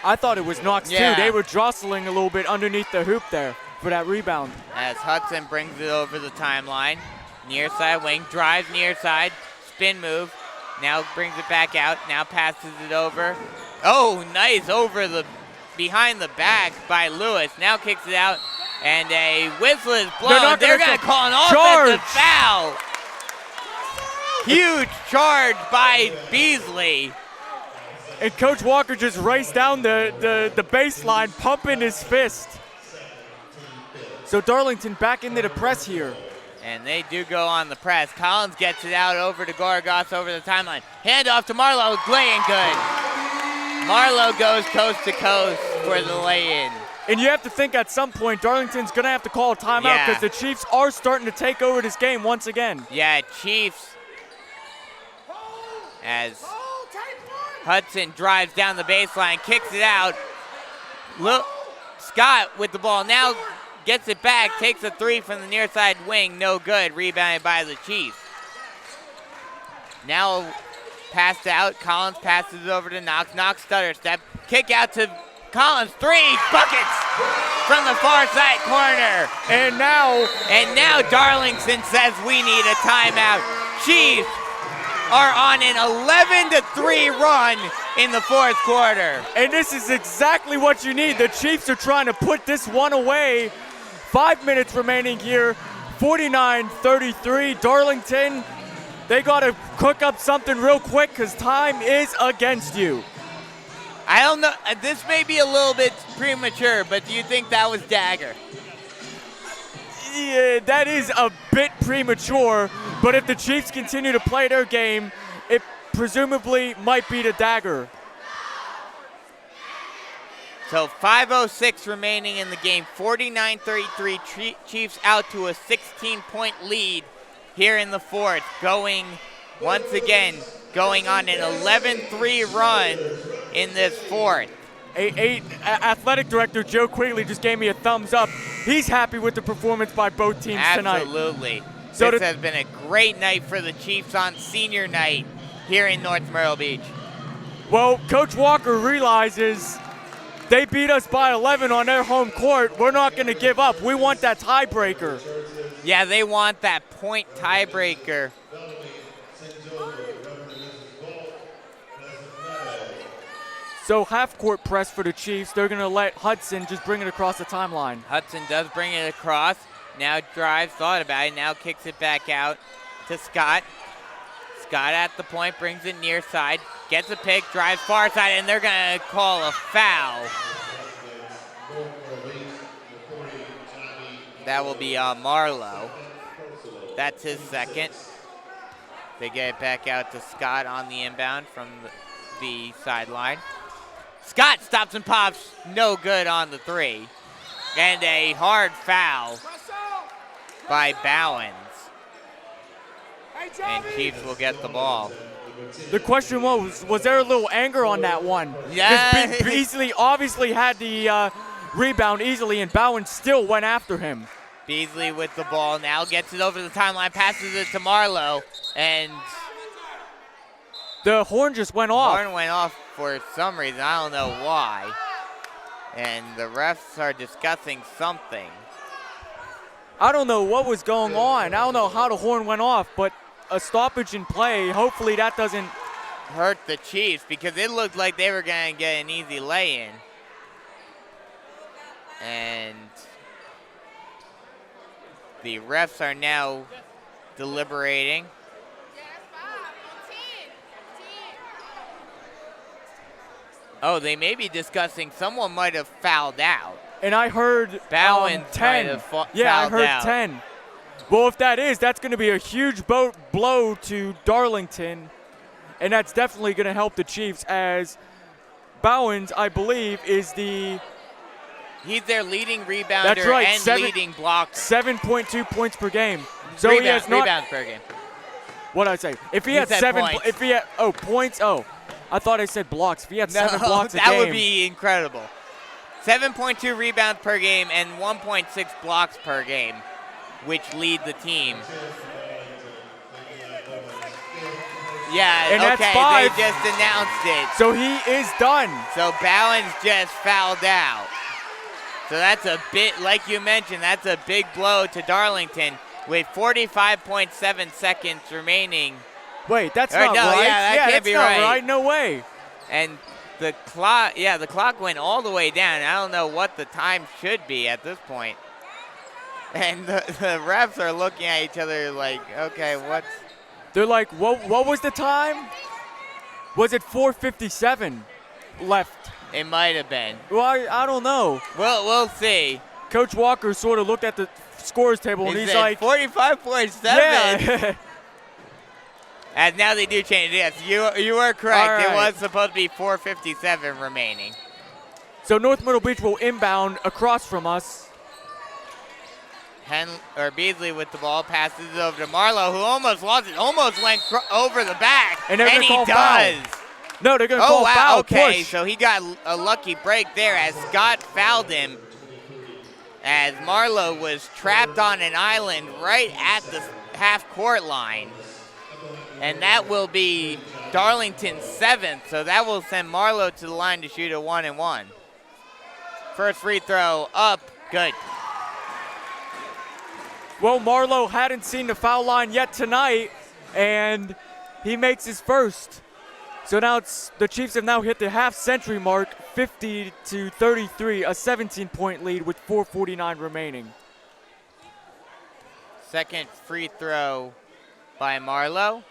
I thought it was Knox, too. They were jostling a little bit underneath the hoop there for that rebound. As Hudson brings it over the timeline. Near side wing, drives near side, spin move. Now brings it back out, now passes it over. Oh, nice, behind the back by Lewis. Now kicks it out, and a whistle is blown. They're going to call an offensive foul. Huge charge by Beasley. And Coach Walker just raced down the baseline, pumping his fist. So Darlington back into the press here. And they do go on the press. Collins gets it out over to Gorgas over the timeline. Hand off to Marlowe, lay-in good. Marlowe goes coast to coast for the lay-in. And you have to think at some point Darlington's going to have to call a timeout because the Chiefs are starting to take over this game once again. Yeah, Chiefs. As Hudson drives down the baseline, kicks it out. Scott with the ball now gets it back, takes a three from the near side wing, no good, rebounded by the Chiefs. Now passed out, Collins passes it over to Knox. Knox stutter step, kick out to Collins, three buckets from the far side corner. And now Darlington says we need a timeout. Chiefs are on an 11-3 run in the fourth quarter. And this is exactly what you need. The Chiefs are trying to put this one away. 5 minutes remaining here, 49-33. Darlington, they got to cook up something real quick because time is against you. I don't know. This may be a little bit premature, but do you think that was dagger? Yeah, that is a bit premature, but if the Chiefs continue to play their game, it presumably might be the dagger. So 5:06 remaining in the game, 49-33, Chiefs out to a 16-point lead here in the fourth, going on an 11-3 run in this fourth. Athletic Director Joe Quigley just gave me a thumbs up. He's happy with the performance by both teams tonight. Absolutely. So this has been a great night for the Chiefs on senior night here in North Myrtle Beach. Well, Coach Walker realizes they beat us by 11 on their home court. We're not going to give up. We want that tiebreaker. Yeah, they want that point tiebreaker. So half-court press for the Chiefs. They're going to let Hudson just bring it across the timeline. Hudson does bring it across. Now drives, thought about it, now kicks it back out to Scott. Scott at the point, brings it near side, gets a pick, drives far side, and they're going to call a foul. That will be Marlowe. That's his second. They get it back out to Scott on the inbound from the sideline. Scott stops and pops, no good on the three. And a hard foul by Bowens. And Chiefs will get the ball. The question was there a little anger on that one? Yeah. Because Beasley obviously had the rebound easily, and Bowens still went after him. Beasley with the ball now, gets it over the timeline, passes it to Marlowe, and the horn just went off. Horn went off for some reason. I don't know why. And the refs are discussing something. I don't know what was going on. I don't know how the horn went off, but a stoppage in play. Hopefully that doesn't hurt the Chiefs because it looked like they were going to get an easy lay-in. And the refs are now deliberating. Oh, they may be discussing someone might have fouled out. And I heard Bowens 10. might have Yeah, I fouled heard out. 10. Well, if that is, that's going to be a huge blow to Darlington. And that's definitely going to help the Chiefs, as Bowens, I believe, is He's their leading rebounder That's right, and leading blocker. 7.2 points per game. So Rebound, he has not. rebounds per game. What did I say? If he You had said 7, points. if he had points. Oh, I thought I said blocks. If he had 7 blocks a that game, would be incredible. 7.2 rebounds per game and 1.6 blocks per game, which lead the team. Yeah, And that's okay, 5. they just announced it. So he is done. So Bowens just fouled out. So that's a bit, like you mentioned, that's a big blow to Darlington with 45.7 seconds remaining. Wait, that's Or not no, right. yeah, that can't that's be not right. No way. And the clock went all the way down. I don't know what the time should be at this point. And the refs are looking at each other like, okay, what's... They're like, what was the time? Was it 4:57 left? It might have been. Well, I don't know. We'll see. Coach Walker sort of looked at the scores table and He he's said like, 45.7. yeah. And now they do change. Yes, you were correct. All It right. was supposed to be 4:57 remaining. So North Myrtle Beach will inbound across from us. Beasley with the ball, passes it over to Marlowe, who almost lost it, almost went over the back, And they're gonna he call does. foul. No, they're going to Oh, call wow, foul. okay, Push. so he got a lucky break there as Scott fouled him, as Marlowe was trapped on an island right at the half-court line. And that will be Darlington's 7th, so that will send Marlowe to the line to shoot a 1-and-1. First free throw up, good. Well, Marlowe hadn't seen the foul line yet tonight, and he makes his first. So now the Chiefs have now hit the half-century mark, 50-33, a 17-point lead with 4:49 remaining. Second free throw by Marlowe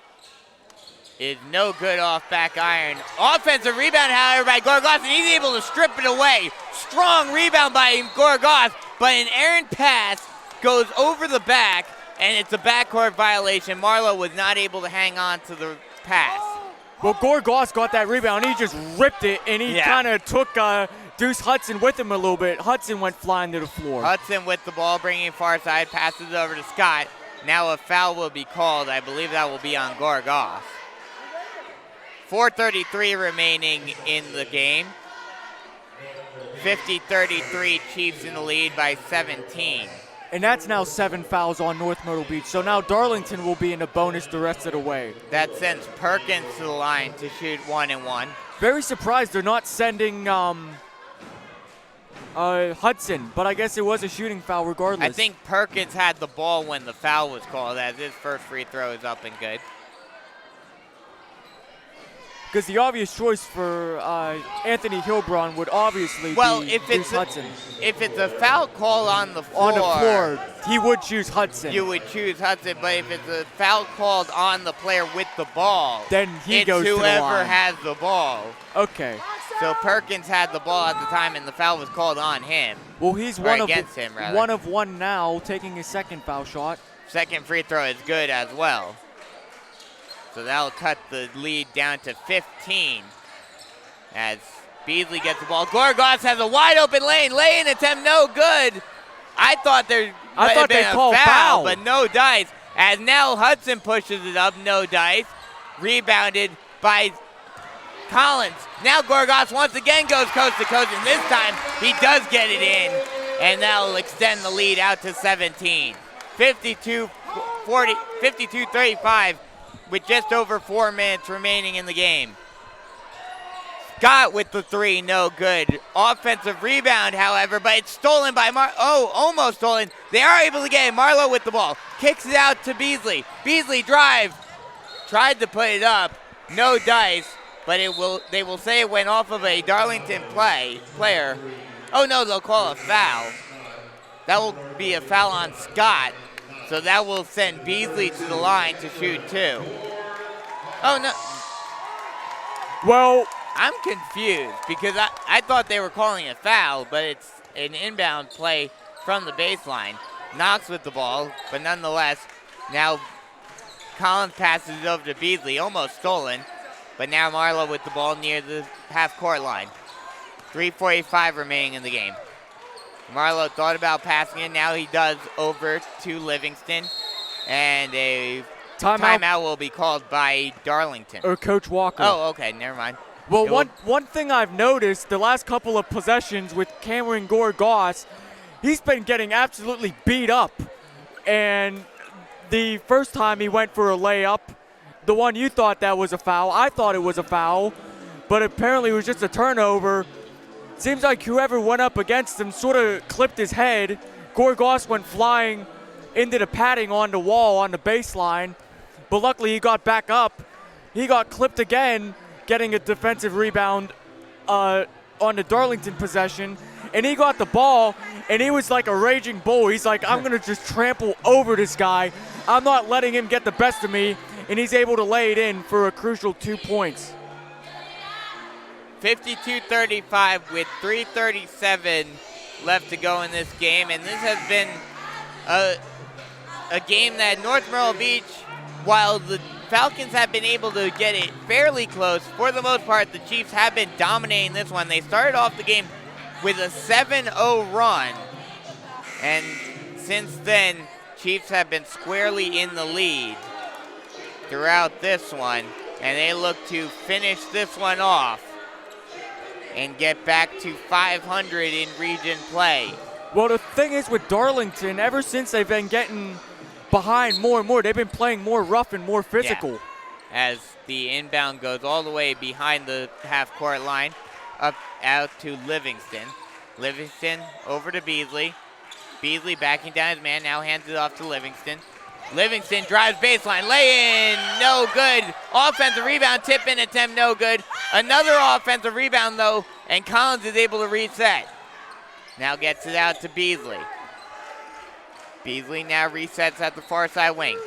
is no good off back iron. Offensive rebound, however, by Gorgas, and he's able to strip it away. Strong rebound by Gorgas, but an errant pass goes over the back, and it's a backcourt violation. Marlowe was not able to hang on to the pass. Well, Gorgas got that rebound. He just ripped it, and he Yeah. kind of took Deuce Hudson with him a little bit. Hudson went flying to the floor. Hudson with the ball, bringing it far side, passes it over to Scott. Now a foul will be called. I believe that will be on Gorgas. 4:33 remaining in the game. 50-33, Chiefs in the lead by 17. And that's now 7 fouls on North Myrtle Beach. So now Darlington will be in a bonus the rest of the way. That sends Perkins to the line to shoot 1-and-1. Very surprised they're not sending Hudson, but I guess it was a shooting foul regardless. I think Perkins had the ball when the foul was called, as his first free throw is up and good. Because the obvious choice for Anthony Hilbron would obviously be Deuce Hudson. If it's a foul call on the floor, he would choose Hudson. You would choose Hudson, but if it's a foul called on the player with the ball, then he goes to the line. whoever has the ball. Okay. So Perkins had the ball at the time, and the foul was called on him. Well, he's against him, rather. 1 of 1 now, taking his second foul shot. Second free throw is good as well. So that'll cut the lead down to 15 as Beasley gets the ball. Gorgas has a wide open lay-in attempt, no good. I thought there might have been a foul, but no dice. As now Hudson pushes it up, no dice. Rebounded by Collins. Now Gorgas once again goes coast to coast, and this time he does get it in, and that'll extend the lead out to 17. 52-35. With just over 4 minutes remaining in the game. Scott with the 3, no good. Offensive rebound, however, but it's stolen by almost stolen. They are able to get it. Marlowe with the ball. Kicks it out to Beasley. Beasley drive. Tried to put it up. No dice, but they will say it went off of a Darlington player. Oh, no, they'll call a foul. That will be a foul on Scott. So that will send Beasley to the line to shoot 2. Oh, no. Well, I'm confused because I thought they were calling a foul, but it's an inbound play from the baseline. Knox with the ball, but nonetheless, now Collins passes it over to Beasley, almost stolen, but now Marlowe with the ball near the half-court line. 3:45 remaining in the game. Marlowe thought about passing it, now he does over to Livingston, and a timeout will be called by Darlington. Or Coach Walker. Oh, okay, never mind. Well, one thing I've noticed the last couple of possessions with Cameron Gore-Goss, he's been getting absolutely beat up. And the first time he went for a layup, the one you thought that was a foul, I thought it was a foul, but apparently it was just a turnover. Seems like whoever went up against him sort of clipped his head. Gore-Goss went flying into the padding on the wall on the baseline, but luckily he got back up. He got clipped again, getting a defensive rebound on the Darlington possession, and he got the ball, and he was like a raging bull. He's like, I'm going to just trample over this guy. I'm not letting him get the best of me, and he's able to lay it in for a crucial 2 points. 52-35 with 3:37 left to go in this game, and this has been a game that North Myrtle Beach, while the Falcons have been able to get it fairly close, for the most part, the Chiefs have been dominating this one. They started off the game with a 7-0 run, and since then, Chiefs have been squarely in the lead throughout this one, and they look to finish this one off and get back to 500 in region play. Well, the thing is with Darlington, ever since they've been getting behind more and more, they've been playing more rough and more physical. Yeah. As the inbound goes all the way behind the half-court line, up out to Livingston. Livingston over to Beasley. Beasley backing down his man, now hands it off to Livingston. Livingston drives baseline, lay in, no good. Offensive rebound, tip-in attempt, no good. Another offensive rebound, though, and Collins is able to reset. Now gets it out to Beasley. Beasley now resets at the far side wing.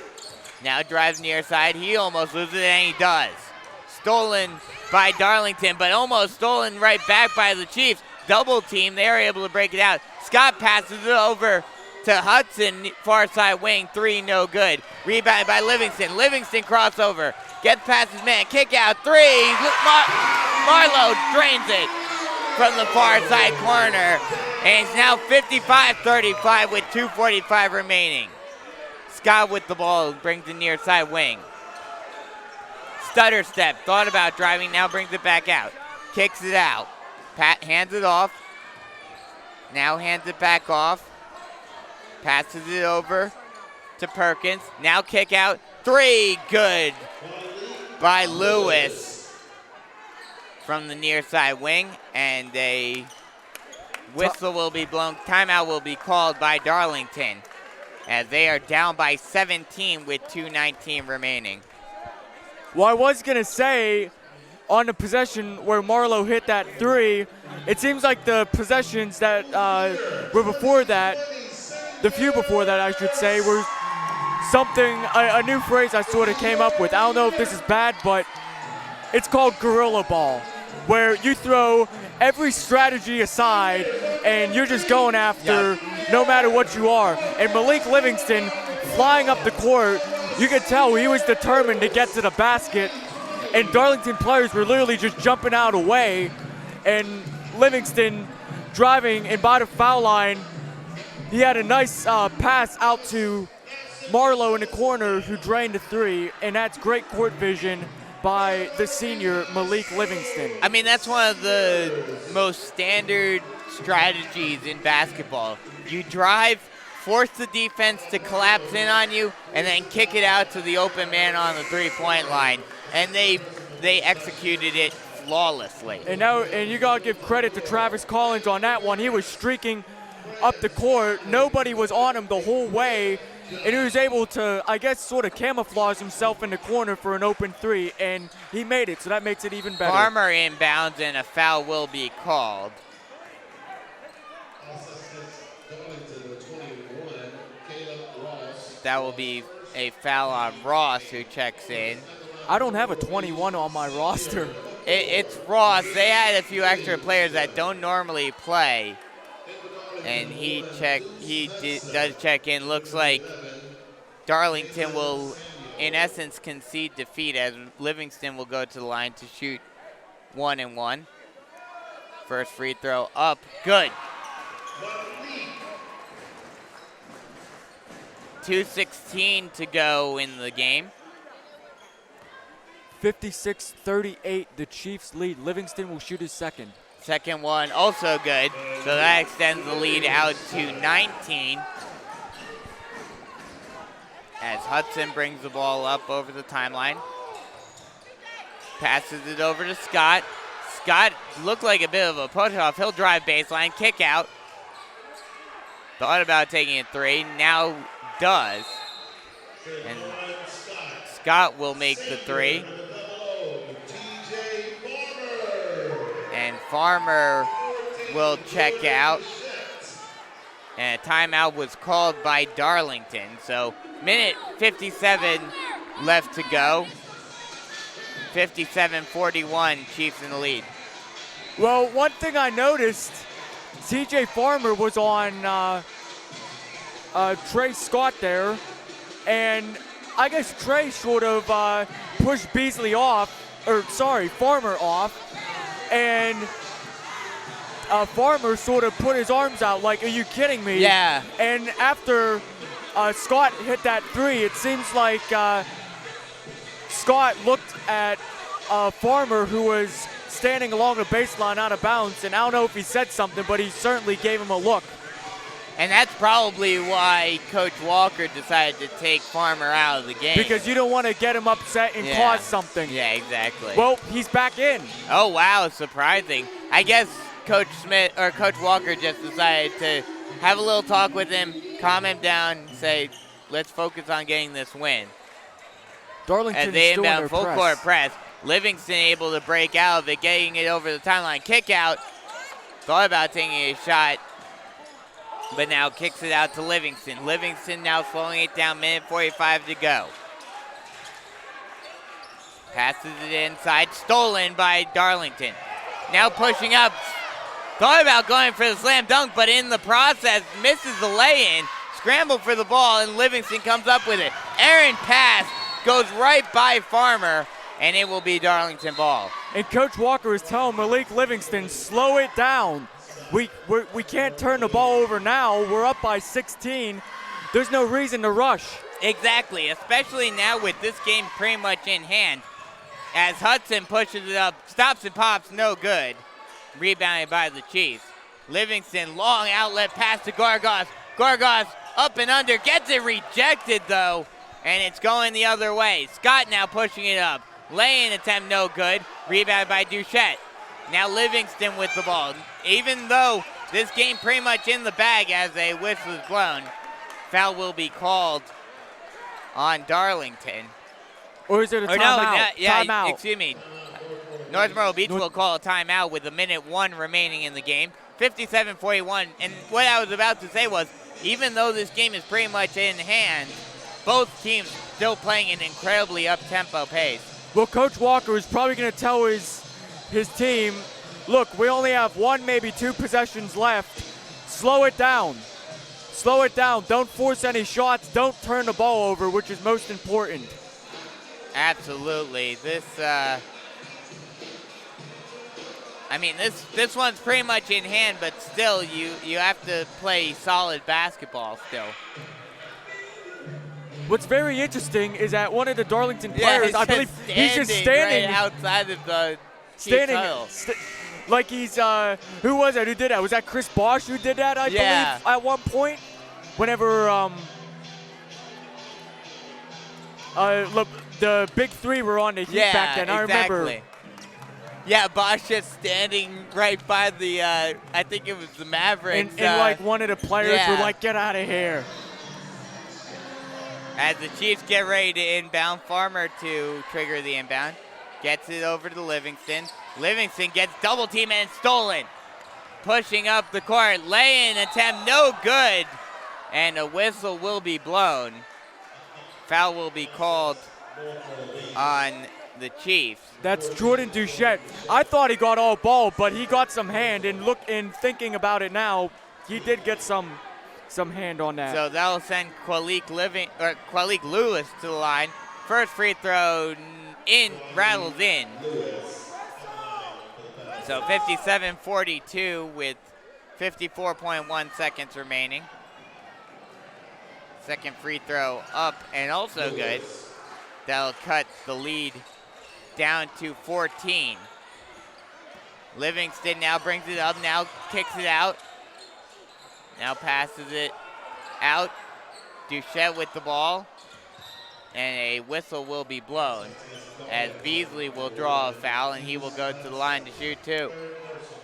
Now drives near side, he almost loses it, and he does. Stolen by Darlington, but almost stolen right back by the Chiefs. Double team, they are able to break it out. Scott passes it over to Hudson, far side wing, 3, no good. Rebounded by Livingston. Livingston crossover, gets past his man, kick out, 3. Marlowe drains it from the far side corner, and it's now 55-35 with 2:45 remaining. Scott with the ball, brings the near side wing. Stutter step, thought about driving, now brings it back out. Kicks it out. Pat hands it off. Now hands it back off. Passes it over to Perkins. Now kick out. 3, good by Lewis from the near side wing. And a whistle will be blown. Timeout will be called by Darlington, as they are down by 17 with 2:19 remaining. Well, I was going to say, on the possession where Marlowe hit that 3, it seems like the possessions that were before that, the few before that I should say, were something, a new phrase I sort of came up with. I don't know if this is bad, but it's called gorilla ball, where you throw every strategy aside and you're just going after no matter what you are. And Malik Livingston flying up the court, you could tell he was determined to get to the basket, and Darlington players were literally just jumping out of the way, and Livingston driving, and by the foul line, he had a nice pass out to Marlowe in the corner, who drained the 3, and that's great court vision by the senior Malik Livingston. I mean, that's one of the most standard strategies in basketball. You drive, force the defense to collapse in on you, and then kick it out to the open man on the 3-point line. And they executed it flawlessly. And you gotta give credit to Travis Collins on that one. He was streaking up the court. Nobody was on him the whole way, and he was able to, I guess, sort of camouflage himself in the corner for an open 3, and he made it, so that makes it even better. Farmer inbounds, and a foul will be called. that will be a foul on Ross, who checks in. I don't have a 21 on my roster. It's Ross. They had a few extra players that don't normally play, and he does check in. Looks like Darlington will, in essence, concede defeat, as Livingston will go to the line to shoot 1-1. First free throw up, good. 2:16 to go in the game. 56-38, the Chiefs lead. Livingston will shoot his second. Second one also good, so that extends the lead out to 19. As Hudson brings the ball up over the timeline. Passes it over to Scott. Scott looked like a bit of a push-off. He'll drive baseline, kick out. Thought about taking a three, now does. And Scott will make the three. And Farmer will check out. And a timeout was called by Darlington. So minute 57 left to go. 57-41, Chiefs in the lead. Well, one thing I noticed, TJ Farmer was on Trey Scott there, and I guess Trey sort of pushed Farmer off, and Farmer sort of put his arms out like, are you kidding me? Yeah. And after Scott hit that three, it seems like Scott looked at Farmer, who was standing along the baseline out of bounds, and I don't know if he said something, but he certainly gave him a look. And that's probably why Coach Walker decided to take Farmer out of the game. Because you don't want to get him upset and cause something. Yeah, exactly. Well, he's back in. Oh, wow, surprising. I guess Coach Walker just decided to have a little talk with him, calm him down, and say, let's focus on getting this win. Darlington As they is doing inbound their full press. court press. Livingston able to break out of it, getting it over the timeline. Kick out. Thought about taking a shot, but now kicks it out to Livingston. Livingston now slowing it down, minute 45 to go. Passes it inside, stolen by Darlington. Now pushing up. Thought about going for the slam dunk, but in the process, misses the lay-in. Scramble for the ball, and Livingston comes up with it. Errant pass goes right by Farmer, and it will be Darlington ball. And Coach Walker is telling Malik Livingston, slow it down. We can't turn the ball over now. We're up by 16. There's no reason to rush. Exactly, especially now with this game pretty much in hand. As Hudson pushes it up, stops and pops, no good. Rebounded by the Chiefs. Livingston, long outlet pass to Gargos. Gargos up and under, gets it rejected though, and it's going the other way. Scott now pushing it up. Lay-in attempt, no good. Rebounded by Duchette. Now Livingston with the ball. Even though this game pretty much in the bag as a whistle is blown, foul will be called on Darlington. Or is it a timeout? Timeout. Excuse me. North Myrtle Beach will call a timeout with a minute 1 remaining in the game. 57-41. And what I was about to say was, even though this game is pretty much in hand, both teams still playing an incredibly up-tempo pace. Well, Coach Walker is probably going to tell his team, look, we only have 1, maybe 2 possessions left. Slow it down. Slow it down. Don't force any shots. Don't turn the ball over, which is most important. Absolutely. This one's pretty much in hand, but still, you have to play solid basketball still. What's very interesting is that one of the Darlington players, I believe, he's just standing right outside of the like he's who was that? Who did that? Was that Chris Bosch who did that? I believe at one point, whenever the big three were on the Heat back then. Exactly. I remember. Yeah, Bosch just standing right by the, I think it was the Mavericks. And like one of the players were like, get out of here. As the Chiefs get ready to inbound, Farmer to trigger the inbound. Gets it over to Livingston. Livingston gets double team and stolen. Pushing up the court, lay-in attempt, no good. And a whistle will be blown. foul will be called on the Chiefs. That's Jordan Duchette. I thought he got all ball, but he got some hand, and thinking about it now, he did get some hand on that. So that'll send Qualik Lewis to the line. First free throw rattles in. So 57-42 with 54.1 seconds remaining. Second free throw up and also good. That'll cut the lead down to 14. Livingston now brings it up, now kicks it out. Now passes it out. Duchette with the ball. And a whistle will be blown as Beasley will draw a foul and he will go to the line to shoot two.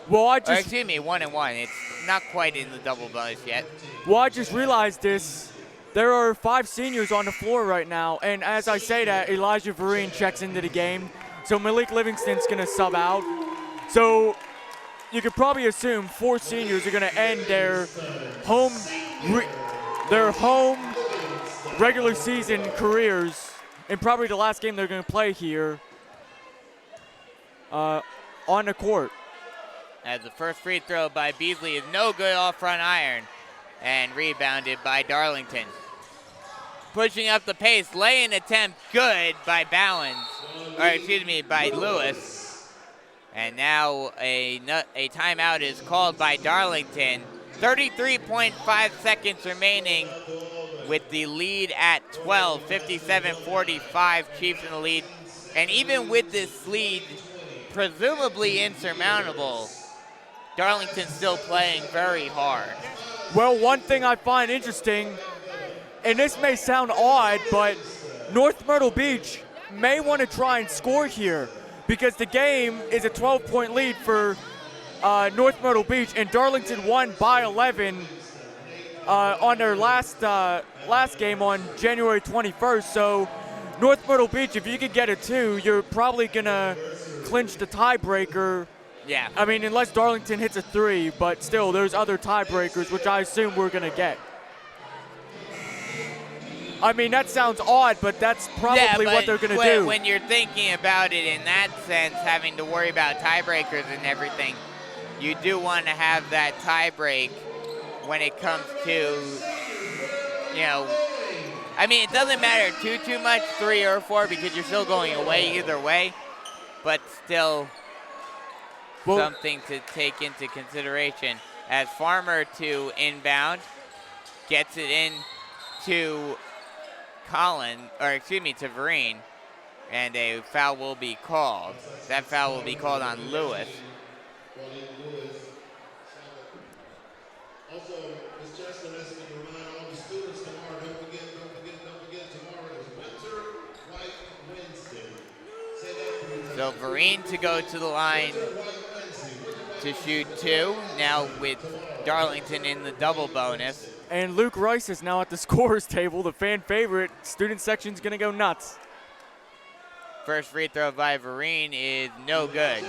Well, excuse me, 1 and 1. It's not quite in the double bonus yet. Well, I just realized this. There are 5 seniors on the floor right now, and as I say that, Elijah Vereen checks into the game. So Malik Livingston's going to sub out. So you could probably assume 4 seniors are going to end their home regular season careers, and probably the last game they're going to play here on the court. As the first free throw by Beasley is no good off front iron and rebounded by Darlington. Pushing up the pace, lay-in attempt good by by Lewis. And now a timeout is called by Darlington. 33.5 seconds remaining with the lead at 12, 57-45, Chiefs in the lead. And even with this lead presumably insurmountable, Darlington's still playing very hard. Well, one thing I find interesting, and this may sound odd, but North Myrtle Beach may want to try and score here because the game is a 12-point lead for North Myrtle Beach, and Darlington won by 11 on their last game on January 21st. So North Myrtle Beach, if you could get a 2, you're probably going to clinch the tiebreaker. Yeah. I mean, unless Darlington hits a 3, but still, there's other tiebreakers, which I assume we're going to get. I mean, that sounds odd, but that's probably what they're going to do. When you're thinking about it in that sense, having to worry about tiebreakers and everything, you do want to have that tiebreak when it comes to, I mean, it doesn't matter too much, 3 or 4, because you're still going away either way, but still something to take into consideration. As Farmer to inbound, gets it in to to Vereen, and a foul will be called. That foul will be called on Lewis. Also, Ms. Chestnut asked me to remind all the students tomorrow, don't forget, tomorrow is Winter White Wednesday. Say that. So Vereen to go to the line to shoot 2, now with Darlington in the double bonus. And Luke Rice is now at the scorer's table, the fan favorite. Student section's going to go nuts. First free throw by Vereen is no good.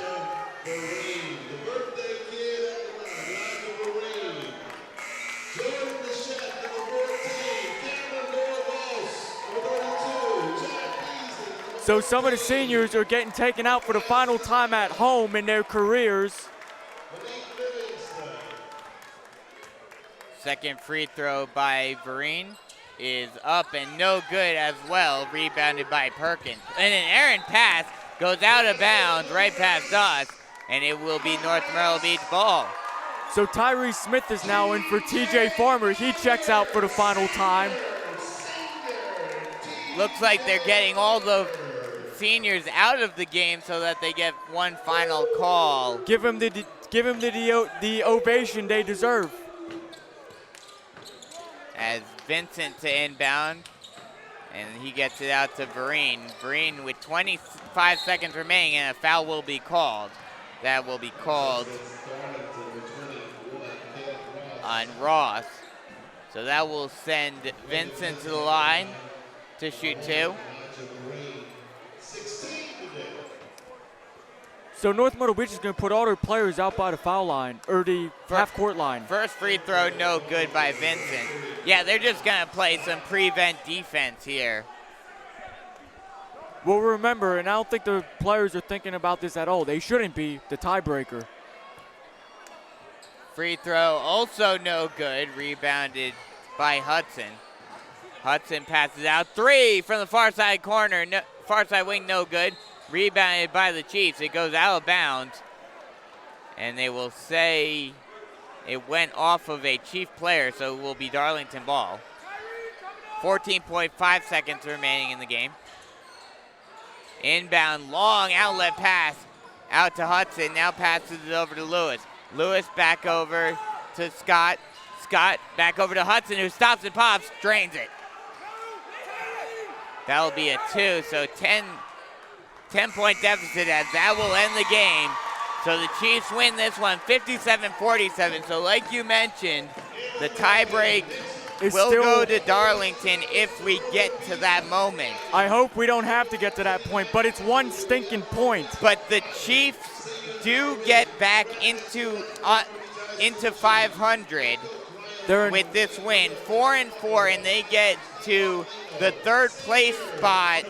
So some of the seniors are getting taken out for the final time at home in their careers. Second free throw by Vereen is up and no good as well, rebounded by Perkins. And an errant pass goes out of bounds right past us, and it will be North Myrtle Beach ball. So Tyrese Smith is now in for TJ Farmer. He checks out for the final time. Looks like they're getting all the seniors out of the game so that they get one final call. Give them the ovation they deserve. As Vincent to inbound, and he gets it out to Vereen. Vereen with 25 seconds remaining, and a foul will be called. That will be called on Ross. So that will send Vincent to the line to shoot 2. So North Myrtle Beach is going to put all their players out by the foul line, or the half-court line. First free throw, no good by Vincent. Yeah, they're just going to play some prevent defense here. Well, remember, and I don't think the players are thinking about this at all. They shouldn't be the tiebreaker. Free throw also no good. Rebounded by Hudson. Hudson passes out. 3 from the far side corner. No, far side wing no good. Rebounded by the Chiefs. It goes out of bounds. And they will say it went off of a Chief player, so it will be Darlington ball. 14.5 seconds remaining in the game. Inbound, long outlet pass out to Hudson. Now passes it over to Lewis. Lewis back over to Scott. Scott back over to Hudson, who stops and pops, drains it. That'll be a 2, so 10-point deficit as that will end the game. So the Chiefs win this one 57-47. So like you mentioned, the tiebreak will go to Darlington if we get to that moment. I hope we don't have to get to that point, but it's one stinking point. But the Chiefs do get back into 500 with this win. 4-4, and they get to the 3rd place spot.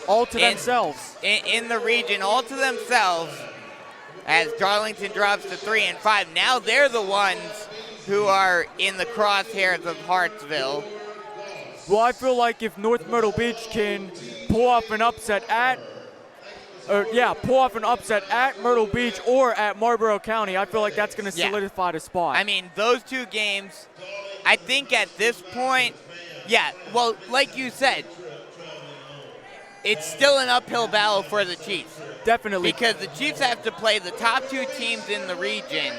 All to themselves. In the region, all to themselves, as Darlington drops to 3-5. Now they're the ones who are in the crosshairs of Hartsville. Well, I feel like if North Myrtle Beach can pull off an upset at Myrtle Beach or at Marlboro County, I feel like that's going to solidify the spot. I mean, those 2 games, I think at this point, well, like you said, it's still an uphill battle for the Chiefs. Definitely. Because the Chiefs have to play the top 2 teams in the region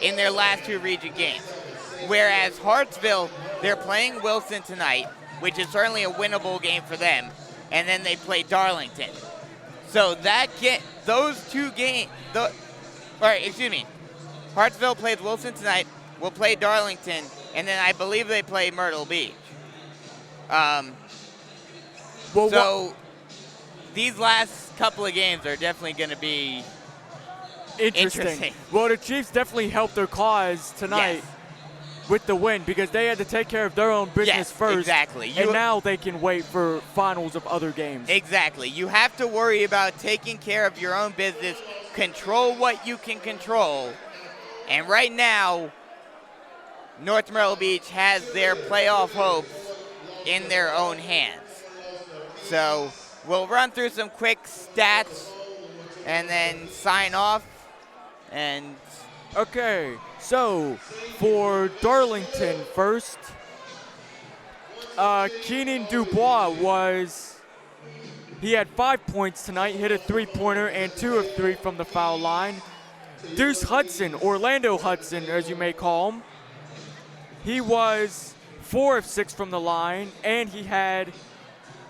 in their last 2 region games. Whereas Hartsville, they're playing Wilson tonight, which is certainly a winnable game for them, and then they play Darlington. So those 2 games, Hartsville plays Wilson tonight, will play Darlington, and then I believe they play Myrtle Beach. These last couple of games are definitely going to be interesting. Well, the Chiefs definitely helped their cause tonight with the win because they had to take care of their own business first. Exactly. And now they can wait for finals of other games. Exactly. You have to worry about taking care of your own business, control what you can control. And right now, North Myrtle Beach has their playoff hopes in their own hands. So we'll run through some quick stats and then sign off. And okay, so for Darlington first, Keenan Dubois he had 5 points tonight, hit a 3-pointer and 2 of 3 from the foul line. Deuce Hudson, Orlando Hudson as you may call him, he was 4 of 6 from the line and he had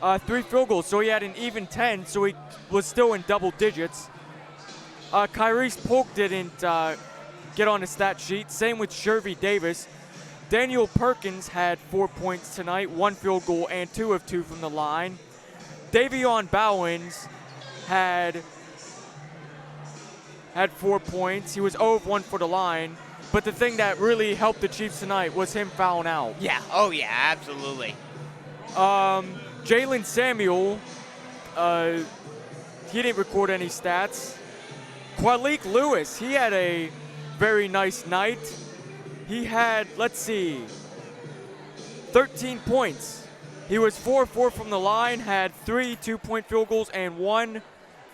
3 field goals, so he had an even 10, so he was still in double digits. Kyrese Polk didn't get on the stat sheet, same with Shervy Davis. Daniel Perkins had 4 points tonight, 1 field goal and 2 of 2 from the line. Davion Bowens had 4 points. He was 0 of 1 for the line, but the thing that really helped the Chiefs tonight was him fouling out. Yeah, oh yeah, absolutely. Jalen Samuel, he didn't record any stats. Qualik Lewis, he had a very nice night. He had, 13 points. He was 4 of 4 from the line, had 3 2-point field goals and 1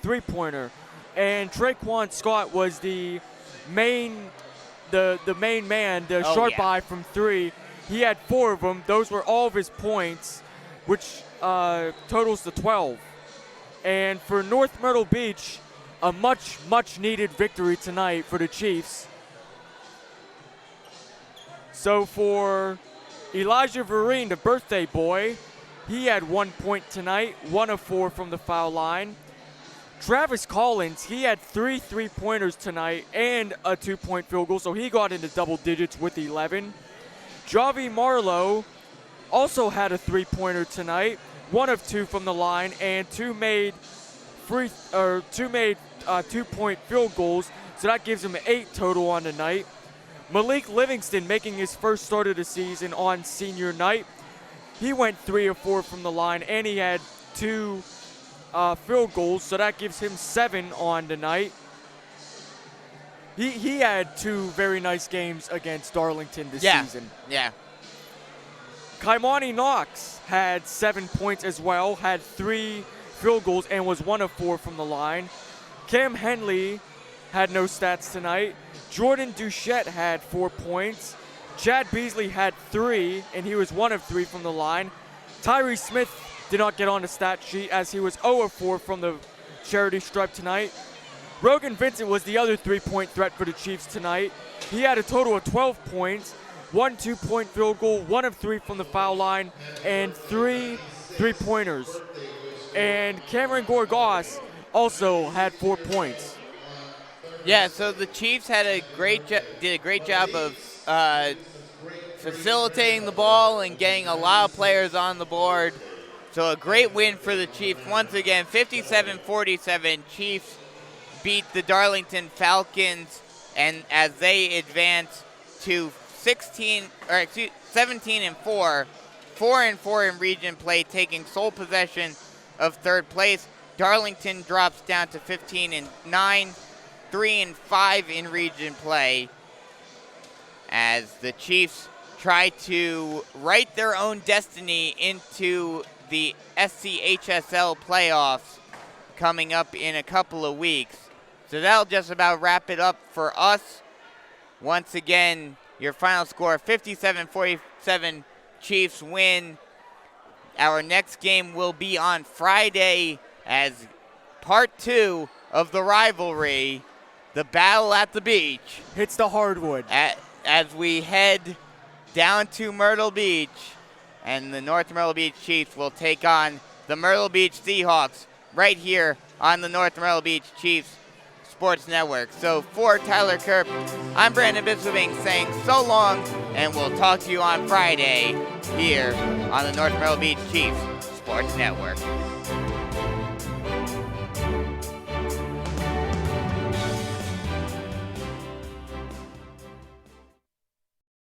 3-pointer. And Traquan Scott was the main man, sharp eye from 3. He had 4 of them. Those were all of his points, which totals to 12. And for North Myrtle Beach, a much, much needed victory tonight for the Chiefs. So for Elijah Vereen, the birthday boy, he had 1 point tonight, 1 of 4 from the foul line. Travis Collins, he had 3 3-pointers tonight and a 2-point field goal, so he got into double digits with 11. Javi Marlowe also had a 3-pointer tonight, 1 of 2 from the line, and 2 made 2-point field goals, so that gives him 8 total on the night. Malik Livingston making his first start of the season on senior night. He went 3 of 4 from the line, and he had 2 field goals, so that gives him 7 on the night. He had 2 very nice games against Darlington this season. Yeah. Kaimani Knox had 7 points as well, had 3 field goals, and was 1 of 4 from the line. Cam Henley had no stats tonight. Jordan Duchette had 4 points. Chad Beasley had 3, and he was 1 of 3 from the line. Tyree Smith did not get on the stat sheet as he was 0 of 4 from the charity stripe tonight. Rogan Vincent was the other 3-point threat for the Chiefs tonight. He had a total of 12 points, 1 2-point field goal, 1 of 3 from the foul line, and 3 3-pointers. And Cameron Gorgas also had 4 points. Yeah, so the Chiefs had did a great job of facilitating the ball and getting a lot of players on the board. So a great win for the Chiefs. Once again, 57-47, Chiefs beat the Darlington Falcons, and as they advance to 17-4, 4-4 in region play, taking sole possession of third place. Darlington drops down to 15-9, 3-5 in region play, as the Chiefs try to write their own destiny into the SCHSL playoffs coming up in a couple of weeks. So that'll just about wrap it up for us. Once again, your final score, 57-47, Chiefs win. Our next game will be on Friday as part 2 of the rivalry, the battle at the beach. Hits the hardwood. As we head down to Myrtle Beach, and the North Myrtle Beach Chiefs will take on the Myrtle Beach Seahawks right here on the North Myrtle Beach Chiefs Sports Network. So for Tyler Kerp, I'm Brandon Biswing saying so long, and we'll talk to you on Friday here on the North Myrtle Beach Chiefs Sports Network.